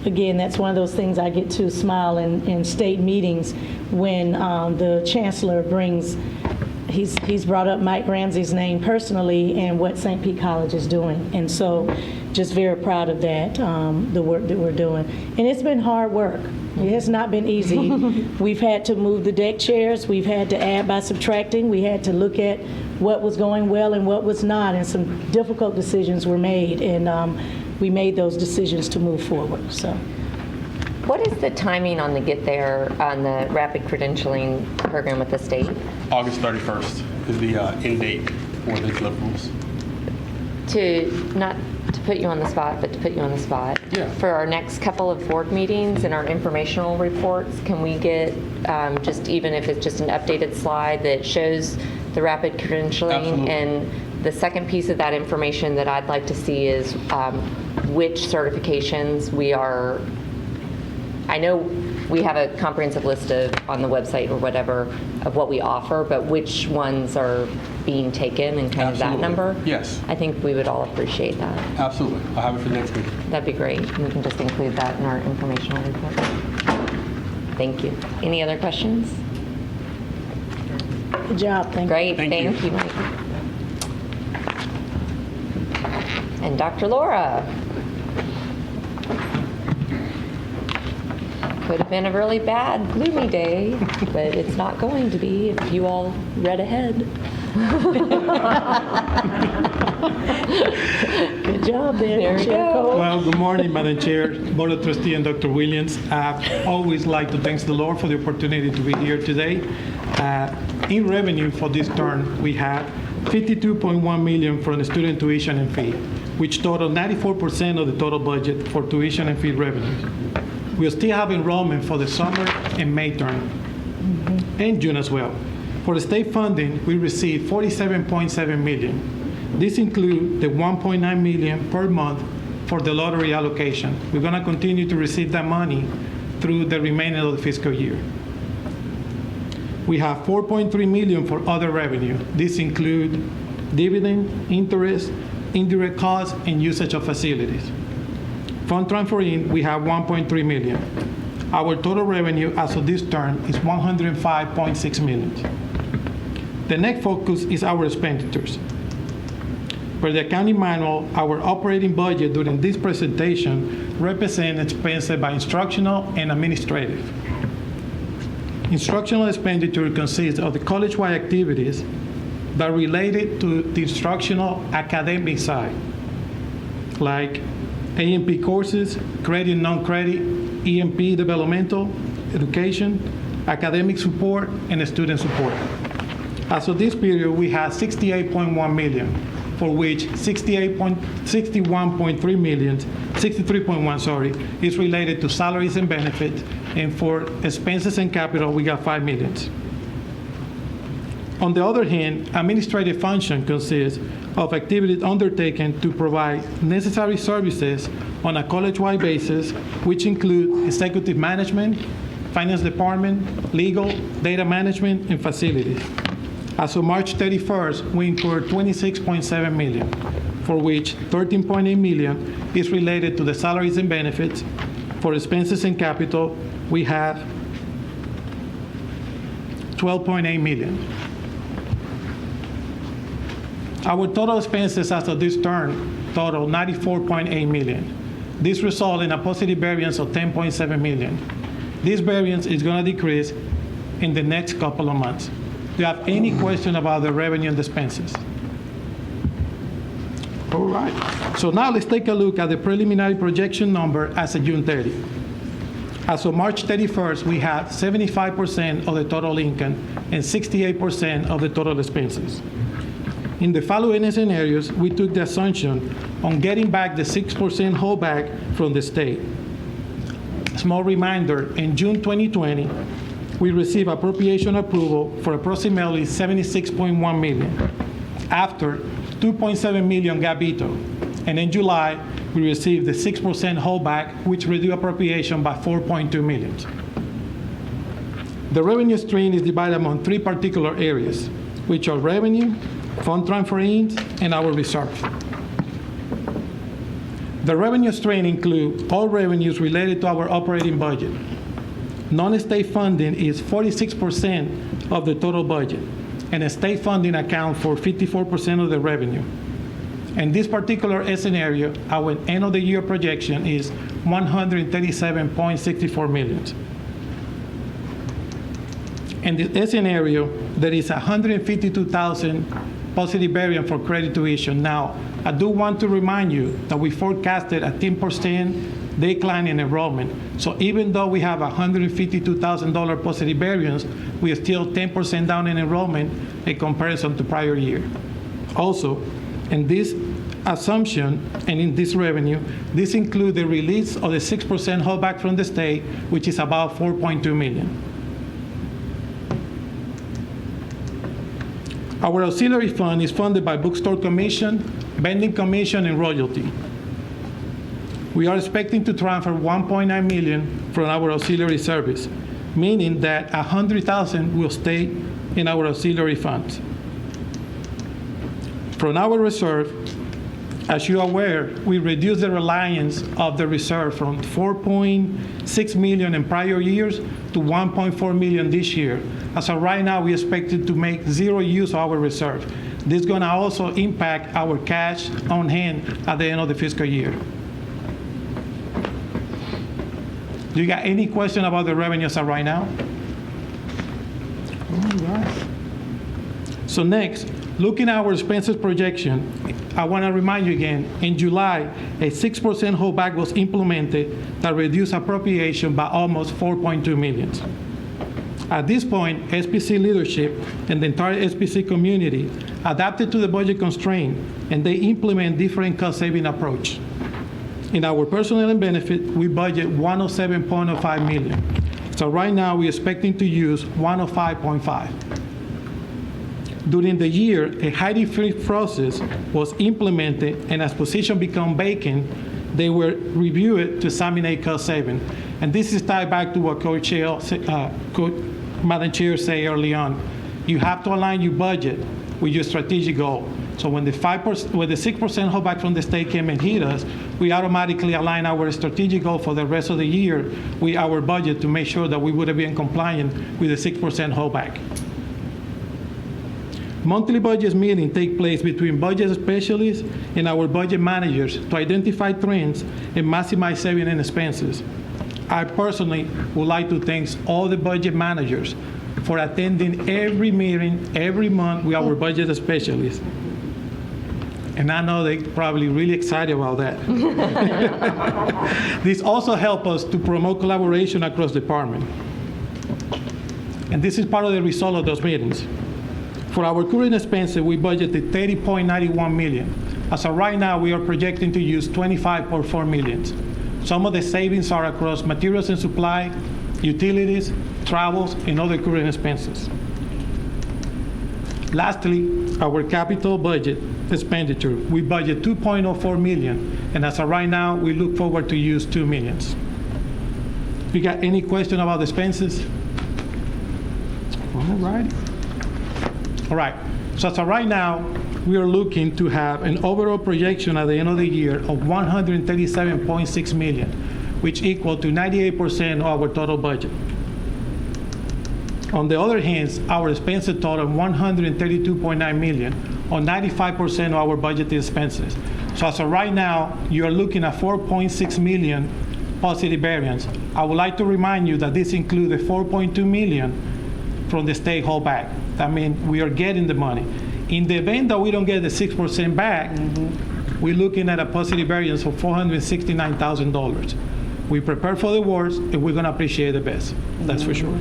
Again, that's one of those things I get to smile in state meetings when the chancellor he's brought up Mike Ramsey's name personally and what St. Pete College is doing. And so just very proud of that, the work that we're doing. And it's been hard work. It has not been easy. We've had to move the deck chairs. We've had to add by subtracting. We had to look at what was going well and what was not. And some difficult decisions were made. And we made those decisions to move forward. So. What is the timing on the get there on the rapid credentialing program with the state? August 31st is the end date for the deliverables. Not to put you on the spot, but to put you on the spot. Yeah. For our next couple of board meetings and our informational reports, can we get just even if it's just an updated slide that shows the rapid credentialing? Absolutely. And the second piece of that information that I'd like to see is which certifications we are. I know we have a comprehensive list on the website or whatever of what we offer, but which ones are being taken and kind of that number? Yes. I think we would all appreciate that. Absolutely. I'll have it for next week. That'd be great. We can just include that in our informational report. Thank you. Any other questions? Good job. Thank you. Great. Thank Thank you. you, Mike. And Dr. Laura. Could have been a really bad, gloomy day, but it's not going to be if you all read ahead. Good job there. There we Chair go. Cole. Well, good morning, Madam Chair, Board of Trustees, and Dr. Williams. I'd always like to thank the Lord for the opportunity to be here today. In revenue for this term, we had $52.1 million from the student tuition and fee, which totaled 94% of the total budget for tuition and fee revenues. We still have enrollment for the summer and May term, and June as well. For the state funding, we received $47.7 million. This includes the $1.9 million per month for the lottery allocation. We're going to continue to receive that money through the remainder of the fiscal year. We have $4.3 million for other revenue. This includes dividend, interest, indirect costs, and usage of facilities. Fund transfer in, we have $1.3 million. Our total revenue as of this term is $105.6 million. The next focus is our expenditures. Per the accounting manual, our operating budget during this presentation represents expenses by instructional and administrative. Instructional expenditure consists of the college-wide activities, that are related to the instructional academic side, like A&P courses, credit, non-credit, E&P developmental, education, academic support, and student support. As of this period, we had 68.1 million, for which 61.3 million, 63.1, sorry, is related to salaries and benefits, and for expenses and capital, we got 5 million. On the other hand, administrative function consists of activities undertaken to provide necessary services on a college-wide basis, which include executive management, finance department, legal, data management, and facilities. As of March 31st, we incurred 26.7 million, for which 13.8 million is related to the salaries and benefits. For expenses and capital, we have 12.8 million. Our total expenses as of this term total 94.8 million. This results in a positive variance of 10.7 million. This variance is going to decrease in the next couple of months. Do you have any question about the revenue and expenses? All right. So now let's take a look at the preliminary projection number as of June 30. As of March 31st, we have 75% of the total income and 68% of the total expenses. In the following scenarios, we took the assumption on getting back the 6% holdback from the state. Small reminder, in June 2020, we received appropriation approval for approximately 76.1 million after 2.7 million got vetoed. And in July, we received the 6% holdback, which reduced appropriation by 4.2 million. The revenue stream is divided among three particular areas, which are revenue, fund transfer-ins, and our reserve. The revenue stream includes all revenues related to our operating budget. Non-state funding is 46% of the total budget, and state funding accounts for 54% of the revenue. In this particular scenario, our end of the year projection is 137.64 million. In this scenario, there is 152,000 positive variance for credit tuition. Now, I do want to remind you that we forecasted a 10% decline in enrollment. So even though we have $152,000 positive variance, we are still 10% down in enrollment in comparison to prior year. Also, in this assumption and in this revenue, this includes the release of the 6% holdback from the state, which is about 4.2 million. Our auxiliary fund is funded by bookstore commission, vending commission, and royalty. We are expecting to transfer 1.9 million from our auxiliary service, meaning that 100,000 will stay in our auxiliary funds. From our reserve, as you are aware, we reduced the reliance of the reserve from 4.6 million in prior years to 1.4 million this year. As of right now, we expected to make zero use of our reserve. This is going to also impact our cash on hand at the end of the fiscal year. Do you got any question about the revenues right now? All right. So next, looking at our expenses projection, I want to remind you again, in July, a 6% holdback was implemented that reduced appropriation by almost 4.2 million. At this point, SPC leadership and the entire SPC community adapted to the budget constraint, and they implement different cost-saving approach. In our personnel and benefit, we budget 107.05 million. So right now, we're expecting to use 105.5. During the year, a hiring freeze process was implemented, and as positions become vacant, they were reviewed to examine cost saving. And this is tied back to what Madam Chair said early on. You have to align your budget with your strategic goal. So when the 6% holdback from the state came and hit us, we automatically align our strategic goal for the rest of the year with our budget to make sure that we would have been compliant with the 6% holdback. Monthly budget meetings take place between budget specialists and our budget managers to identify trends and maximize savings and expenses. I personally would like to thank all the budget managers for attending every meeting, every month with our budget specialist. And I know they're probably really excited about that. This also helps us to promote collaboration across the department. And this is part of the result of those meetings. For our current expenses, we budgeted $30.91 million. As of right now, we are projecting to use $25.4 million. Some of the savings are across materials and supply, utilities, travels, and other current expenses. Lastly, our capital budget expenditure, we budget $2.04 million, and as of right now, we look forward to use $2 million. You got any question about the expenses? All right. So as of right now, we are looking to have an overall projection at the end of the year of $137.6 million, which equal to 98% of our total budget. On the other hand, our expenses total $132.9 million, or 95% of our budgeted expenses. So as of right now, you are looking at $4.6 million positive variance. I would like to remind you that this includes the $4.2 million from the state holdback. That means we are getting the money. In the event that we don't get the 6% back, we're looking at a positive variance of $469,000. We prepare for the worst, and we're going to appreciate the best. That's for sure.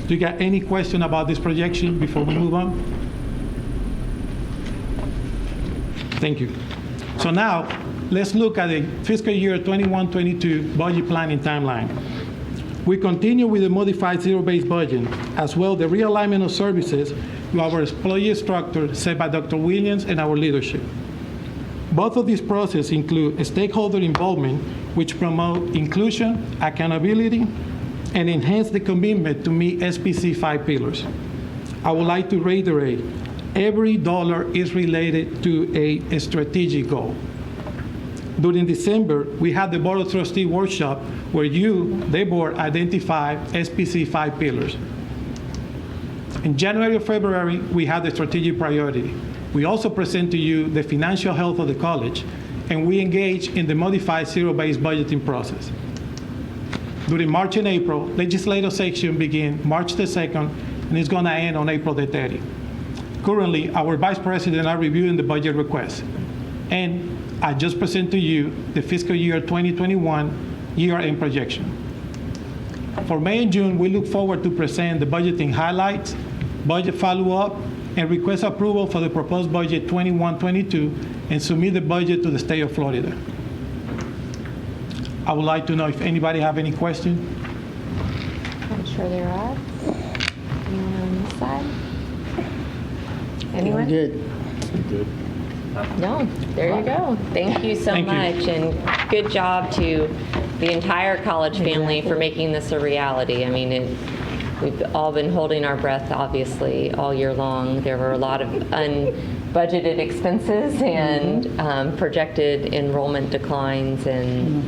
Do you got any question about this projection before we move on? Thank you. So now, let's look at the fiscal year 21-22 budget planning timeline. We continue with the modified zero-based budget, as well the realignment of services to our employee structure set by Dr. Williams and our leadership. Both of these processes include stakeholder involvement, which promote inclusion, accountability, and enhance the commitment to meet SPC 5 pillars. I would like to reiterate, every dollar is related to a strategic goal. During December, we had the Board of Trustees workshop where you, the board, identified SPC 5 pillars. In January or February, we had the strategic priority. We also present to you the financial health of the college, and we engage in the modified zero-based budgeting process. During March and April, legislative session begins March the 2nd, and it's going to end on April the 30th. Currently, our vice president are reviewing the budget request. And I just present to you the fiscal year 2021 year-end projection. For May and June, we look forward to present the budgeting highlights, budget follow-up, and request approval for the proposed budget 21-22 and submit the budget to the state of Florida. I would like to know if anybody have any questions. I'm sure there are. Anyone on this side? Anyone? Good. No, there you go. Thank you so Thank you. much, and good job to the entire college family for making this a reality. I mean, we've all been holding our breath, obviously, all year long. There were a lot of unbudgeted expenses and projected enrollment declines, and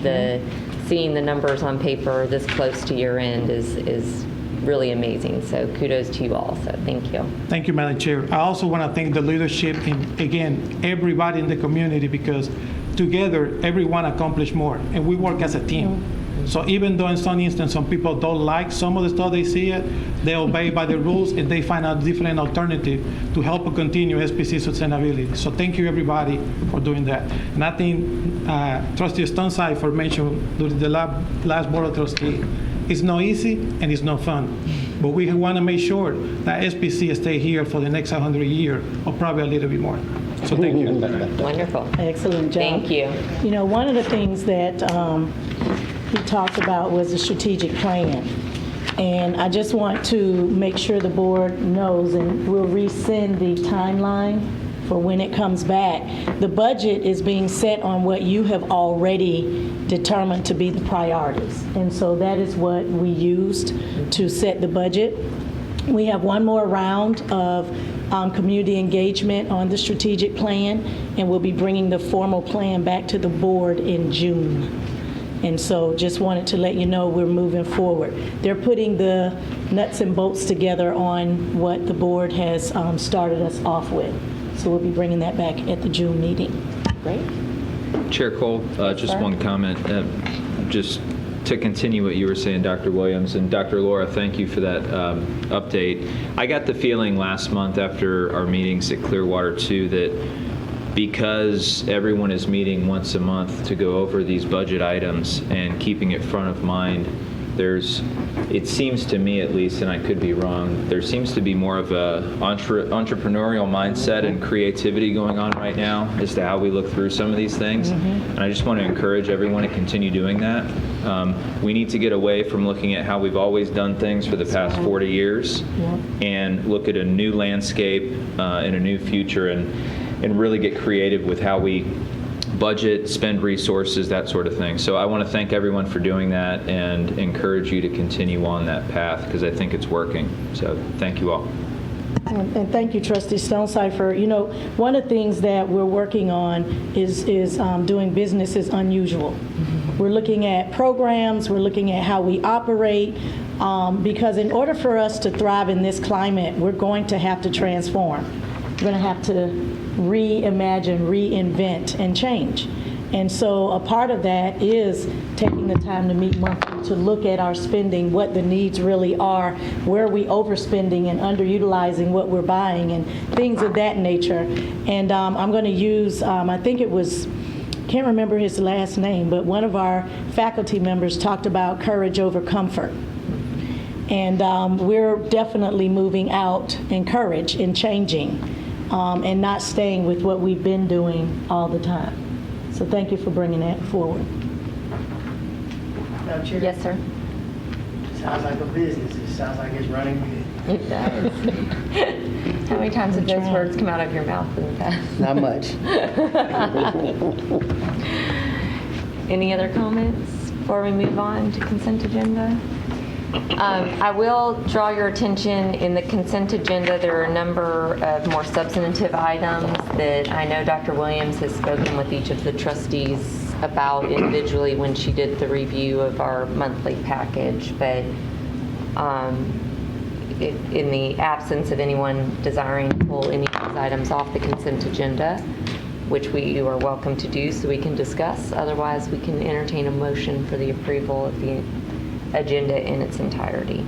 seeing the numbers on paper this close to year end is really amazing. So kudos to you all. So thank you. Thank you, Madam Chair. I also want to thank the leadership and, again, everybody in the community, because together, everyone accomplished more, and we work as a team. So even though in some instances some people don't like some of the stuff they see they obey by the rules, and they find a different alternative to help continue SPC sustainability. So thank you, everybody, for doing that. And I think Trustee Stoneside for mentioned during the last Board of Trustees, it's not easy and it's not fun, but we want to make sure that SPC stay here for the next 100 years, or probably a little bit more. So thank you. Wonderful. Excellent job. Thank you. You know, one of the things that he talked about was the strategic plan. And I just want to make sure the board knows, and we'll resend the timeline for when it comes back. The budget is being set on what you have already determined to be the priorities. And so that is what we used to set the budget. We have one more round of community engagement on the strategic plan, and we'll be bringing the formal plan back to the board in June. And so just wanted to let you know we're moving forward. They're putting the nuts and bolts together on what the board has started us off with. So we'll be bringing that back at the June meeting. Great. Chair Cole, just sir. one comment. Just to continue what you were saying, Dr. Williams, and Dr. Laura, thank you for that update. I got the feeling last month after our meetings at Clearwater too that because everyone is meeting once a month to go over these budget items and keeping it front of mind, it seems to me at least, and I could be wrong, there seems to be more of a entrepreneurial mindset and creativity going on right now as to how we look through some of these things. And I just want to encourage everyone to continue doing that. We need to get away from looking at how we've always done things for the past 40 years and look at a new landscape and a new future and really get creative with how we budget, spend resources, that sort of thing. So I want to thank everyone for doing that and encourage you to continue on that path because I think it's working. So thank you all. And thank you, Trustee Stonecipher. You know, one of the things that we're working on is doing business as unusual. We're looking at programs, we're looking at how we operate, because in order for us to thrive in this climate, we're going to have to transform. We're going to have to reimagine, reinvent, and change. And so a part of that is taking the time to meet monthly to look at our spending, what the needs really are, where are we overspending and underutilizing what we're buying, and things of that nature. And I'm going to use, I think it was, can't remember his last name, but one of our faculty members talked about courage over comfort. And we're definitely moving out in courage and changing. And not staying with what we've been doing all the time. So thank you for bringing that forward. Madam Chair? Yes, sir. Sounds like a business. It sounds like it's running good. It does. How many times have those words come out of your mouth in the past? Not much. Any other comments before we move on to consent agenda? I will draw your attention in the consent agenda. There are a number of more substantive items that I know Dr. Williams has spoken with each of the trustees about individually when she did the review of our monthly package. But in the absence of anyone desiring to pull any of these items off the consent agenda, which you are welcome to do so we can discuss. Otherwise, we can entertain a motion for the approval of the agenda in its entirety.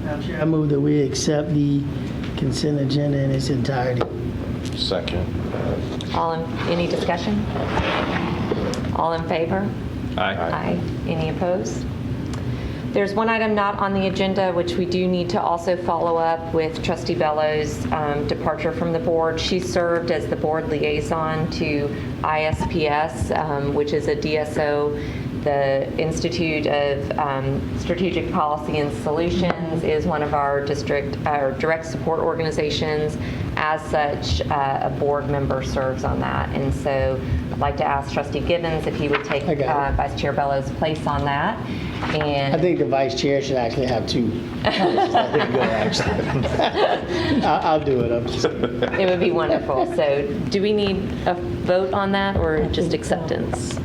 Madam Chair, I move that we accept the consent agenda in its entirety. Second. Any discussion? All in favor? Aye. Aye. Any opposed? There's one item not on the agenda which we do need to also follow up with Trustee Bellows' departure from the board. She served as the board liaison to ISPS, which is a DSO. The Institute of Strategic Policy and Solutions is one of our direct support organizations. As such, a board member serves on that. And so I'd like to ask Trustee Gibbons if he would take Vice Chair Bellows' place on that. And I think the vice chair should actually have two. I'll do it. I'm just kidding. it would be wonderful. So do we need a vote on that or just acceptance?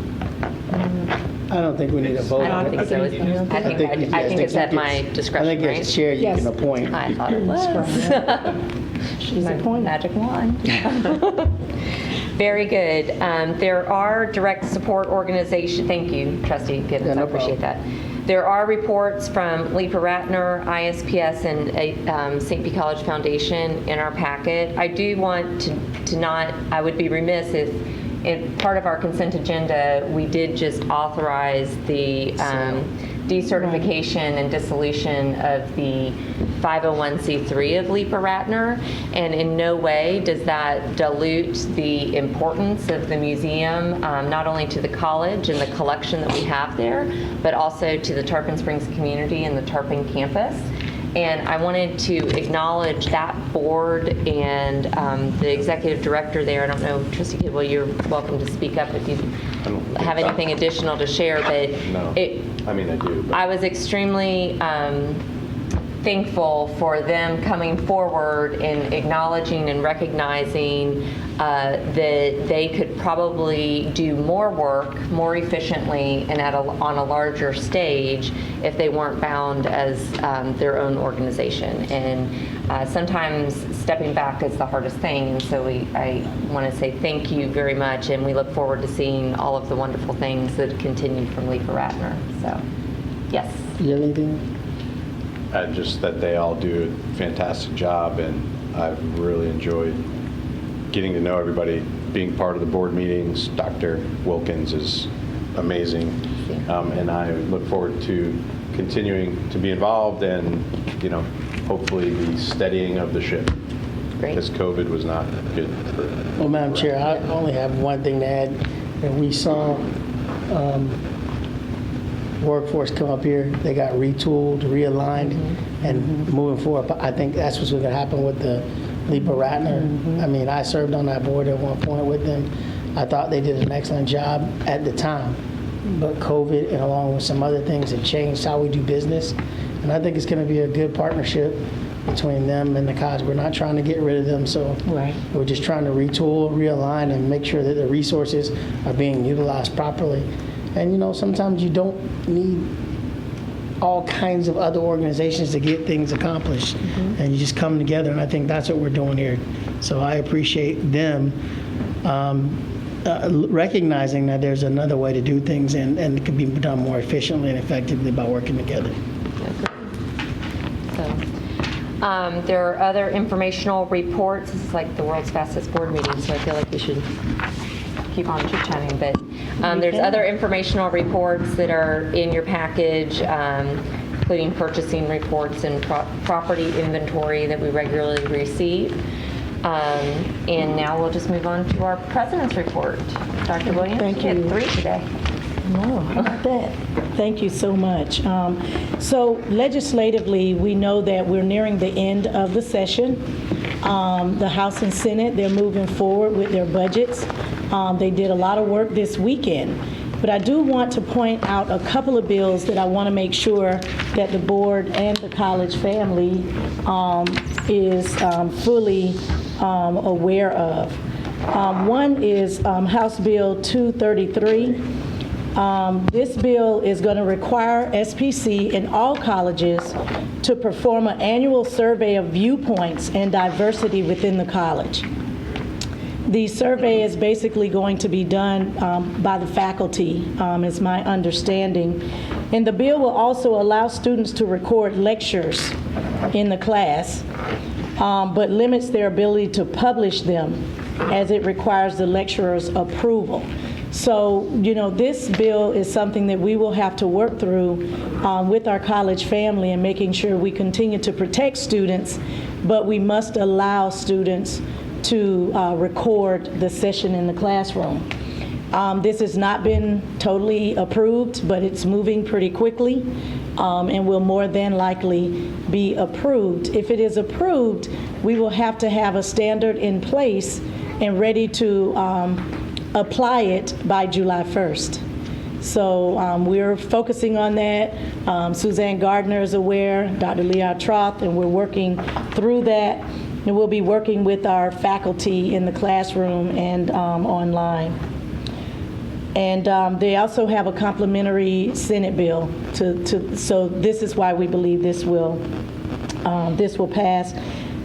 I don't think we need a vote. I don't think so. I think it's at my discretion, I think right? as chair, you can appoint. I thought it was. She's appointed. Magic wand. Very good. There are direct support organizations. Thank you, Trustee Gibbons. No I appreciate that. There are reports from Lipa Ratner, ISPS, and St. P. College Foundation in our packet. I do want to not, I would be remiss if in part of our consent agenda, we did just authorize the decertification and dissolution of the 501c3 of Lipa Ratner, and in no way does that dilute the importance of the museum, not only to the college and the collection that we have there, but also to the Tarpon Springs community and the Tarpon campus. And I wanted to acknowledge that board and the executive director there. I don't know, Trustee Kidwell, you're welcome to speak up if you have anything additional to share. But No. I mean, I do. But I was extremely thankful for them coming forward and acknowledging and recognizing that they could probably do more work more efficiently and on a larger stage if they weren't bound as their own organization. And sometimes stepping back is the hardest thing, and so I want to say thank you very much, and we look forward to seeing all of the wonderful things that continue from Lisa Ratner. So, yes. You have anything? Just that they all do a fantastic job, and I've really enjoyed getting to know everybody, being part of the board meetings. Dr. Wilkins is amazing, and I look forward to continuing to be involved and, hopefully the steadying of the ship. Great. Because COVID was not good for... Well, Madam Chair, I only have one thing to add. And we saw workforce come up here. They got retooled, realigned, and moving forward. But I think that's what's going to happen with the Lisa Ratner. I mean, I served on that board at one point with them. I thought they did an excellent job at the time. But COVID and along with some other things have changed how we do business. And I think it's going to be a good partnership between them and the college. We're not trying to get rid of them, so we're just trying to retool, realign, and make sure that the resources are being utilized properly. And sometimes you don't need all kinds of other organizations to get things accomplished, and you just come together, and I think that's what we're doing here. So I appreciate them recognizing that there's another way to do things, and it can be done more efficiently and effectively by working together. There are other informational reports. This is like the world's fastest board meeting, so I feel like we should keep on chit-chatting. But there's other informational reports that are in your package, including purchasing reports and property inventory that we regularly receive. And now we'll just move on to our president's report. Dr. Williams, Thank you. had 3 today. No, how about that? Thank you so much. So legislatively, we know that we're nearing the end of the session. The House and Senate, they're moving forward with their budgets. They did a lot of work this weekend. But I do want to point out a couple of bills that I want to make sure that the board and the college family is fully aware of. One is House Bill 233. This bill is going to require SPC in all colleges to perform an annual survey of viewpoints and diversity within the college. The survey is basically going to be done by the faculty, is my understanding. And the bill will also allow students to record lectures in the class, but limits their ability to publish them as it requires the lecturer's approval. So, this bill is something that we will have to work through with our college family and making sure we continue to protect students, but we must allow students to record the session in the classroom. This has not been totally approved, but it's moving pretty quickly and will more than likely be approved. If it is approved, we will have to have a standard in place and ready to apply it by July 1st. So we're focusing on that. Suzanne Gardner is aware, Dr. Leah Troth, and we're working through that. And we'll be working with our faculty in the classroom and online. And they also have a complementary Senate bill. So this is why we believe this will pass.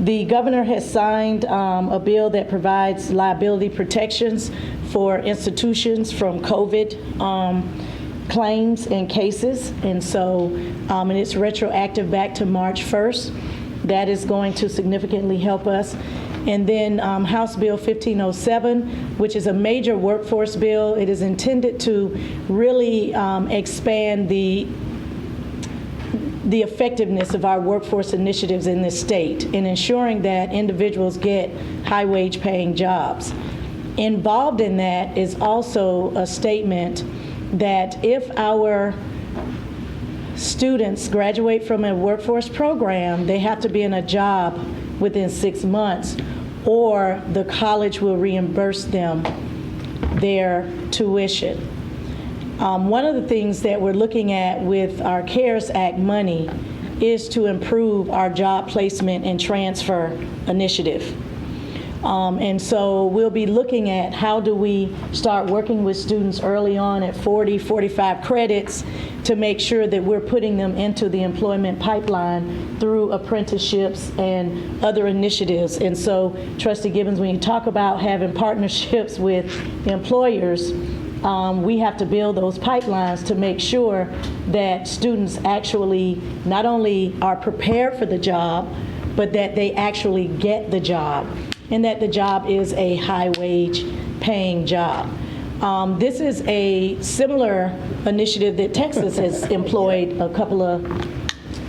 The governor has signed a bill that provides liability protections for institutions from COVID claims and cases. And so, and it's retroactive back to March 1st. That is going to significantly help us. And then House Bill 1507, which is a major workforce bill. It is intended to really expand the effectiveness of our workforce initiatives in this state in ensuring that individuals get high wage paying jobs. Involved in that is also a statement that if our students graduate from a workforce program, they have to be in a job within 6 months, or the college will reimburse them their tuition. One of the things that we're looking at with our CARES Act money is to improve our job placement and transfer initiative. And so we'll be looking at how do we start working with students early on at 40, 45 credits to make sure that we're putting them into the employment pipeline through apprenticeships and other initiatives. And so, Trustee Gibbons, when you talk about having partnerships with employers, we have to build those pipelines to make sure that students actually not only are prepared for the job, but that they actually get the job, and that the job is a high-wage paying job. This is a similar initiative that Texas has employed a couple of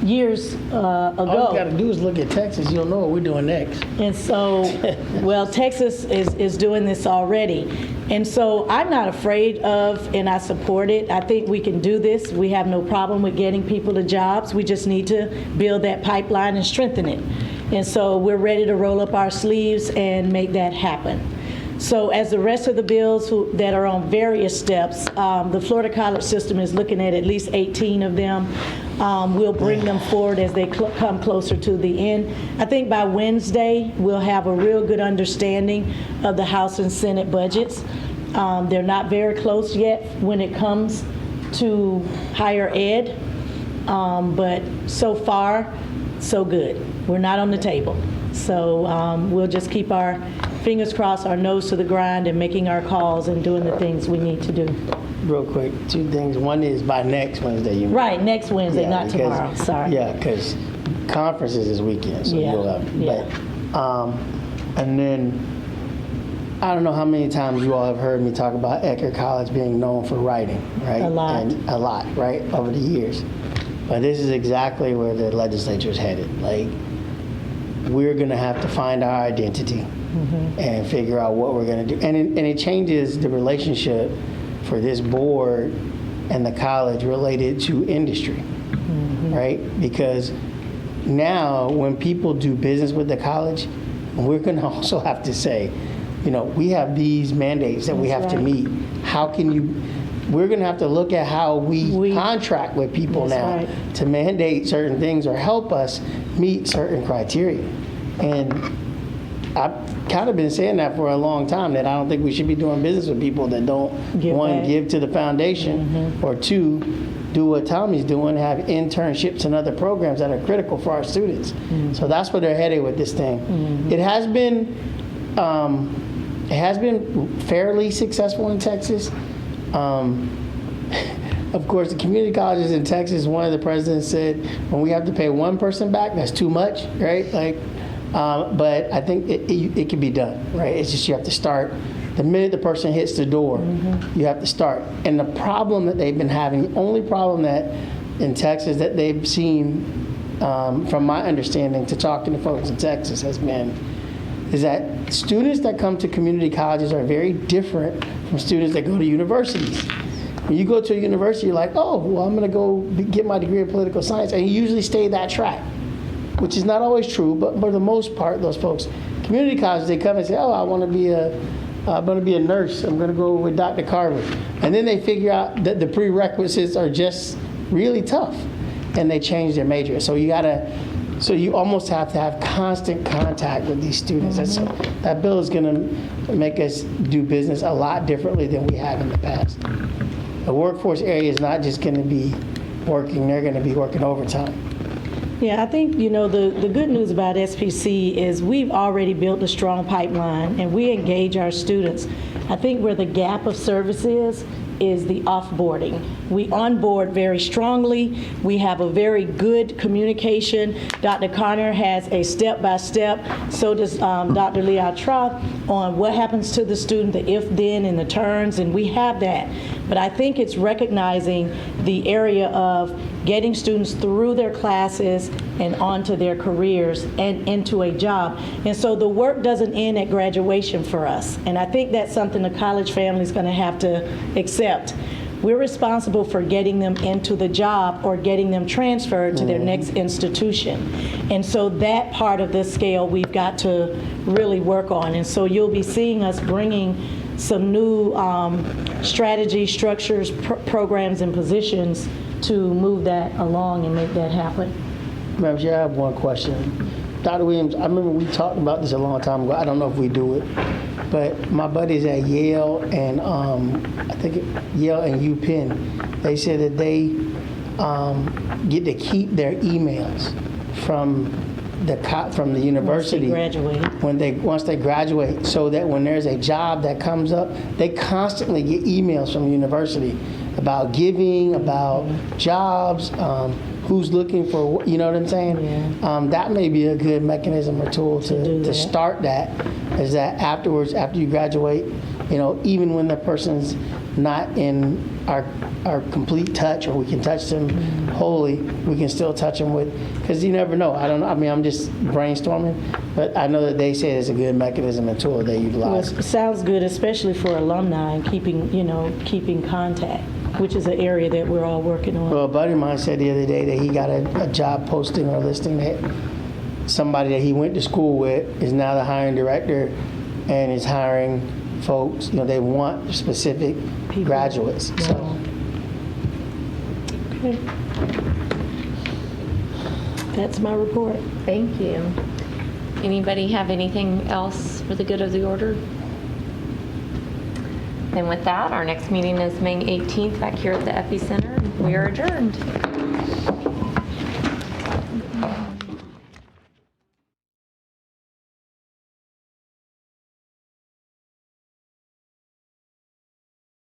years ago. All you got to do is look at Texas. You'll know what we're doing next. And so, well, Texas is doing this already. And so I'm not afraid of, and I support it. I think we can do this. We have no problem with getting people to jobs. We just need to build that pipeline and strengthen it. And so we're ready to roll up our sleeves and make that happen. So as the rest of the bills that are on various steps, the Florida college system is looking at least 18 of them. We'll bring them forward as they come closer to the end. I think by Wednesday, we'll have a real good understanding of the House and Senate budgets. They're not very close yet when it comes to higher ed, but so far, so good. We're not on the table. So we'll just keep our fingers crossed, our nose to the grind, and making our calls and doing the things we need to do. Real quick, two things. One is by next Wednesday. You mean. Right, next Wednesday, Yeah, not because- tomorrow. Sorry. Yeah, because conferences this weekend, so Yeah, you'll have. yeah. But, and then I don't know how many times you all have heard me talk about Eckerd College being known for writing, right? A lot. And a lot, right, over the years. But this is exactly where the legislature is headed. Like, we're going to have to find our identity and figure out what we're going to do. And it changes the relationship for this board and the college related to industry, right? Because now when people do business with the college, we're going to also have to say, you know, we have these mandates that we have to meet. How can you, we're going to have to look at how we contract with people That's now right. to mandate certain things or help us meet certain criteria. And I've kind of been saying that for a long time, that I don't think we should be doing business with people that don't, Give one, back. give to the foundation, or two, do what Tommy's doing, have internships and other programs that are critical for our students. So that's where they're headed with this thing. It has been fairly successful in Texas. Of course, the community colleges in Texas, one of the presidents said, when we have to pay one person back, that's too much, right? Like, but I think it can be done, right? It's just you have to start. The minute the person hits the door, you have to start. And the problem that they've been having, the only problem that in Texas that they've seen, from my understanding to talking to folks in Texas, has been, is that students that come to community colleges are very different from students that go to universities. When you go to a university, you're like, oh, well, I'm going to go get my degree in political science, and you usually stay that track, which is not always true, but for the most part, those folks, community colleges, they come and say, oh, I want to be I'm going to be a nurse. I'm going to go with Dr. Carver. And then they figure out that the prerequisites are just really tough, and they change their major. So you almost have to have constant contact with these students. That bill is going to make us do business a lot differently than we have in the past. The workforce area is not just going to be working, they're going to be working overtime. Yeah, I think, you know, the good news about SPC is we've already built a strong pipeline and we engage our students. I think where the gap of service is the offboarding. We onboard very strongly. We have a very good communication. Dr. Connor has a step-by-step, so does Dr. Leatra, on what happens to the student, the if, then, and the turns, and we have that. But I think it's recognizing the area of getting students through their classes and onto their careers and into a job. And so the work doesn't end at graduation for us. And I think that's something the college family is going to have to accept. We're responsible for getting them into the job or getting them transferred to their next institution. And so that part of the scale we've got to really work on. And so you'll be seeing us bringing some new strategy, structures, programs, and positions to move that along and make that happen. Madam Chair, I have one question. Dr. Williams, I remember we talked about this a long time ago. I don't know if we do it, but my buddies at Yale and I think Yale and UPenn, they said that they get to keep their emails from the university graduate. once they graduate, so that when there's a job that comes up, they constantly get emails from the university about giving, about jobs, who's looking for, you know what I'm saying? Yeah. That may be a good mechanism or tool to start that, is that afterwards, after you graduate, you know, even when the person's not in our complete touch, or we can touch them wholly, we can still touch them with, because you never know. I don't know. I mean, I'm just brainstorming, but I know that they say it's a good mechanism and tool they utilize. Well, it sounds good, especially for alumni and keeping contact, which is an area that we're all working on. Well, a buddy of mine said the other day that he got a job posting or listing that somebody that he went to school with is now the hiring director and is hiring folks. You know, they want specific graduates. Wow. So. Okay. That's my report. Thank you. Anybody have anything else for the good of the order? Then with that, our next meeting is May 18th back here at the Epicenter. We are adjourned.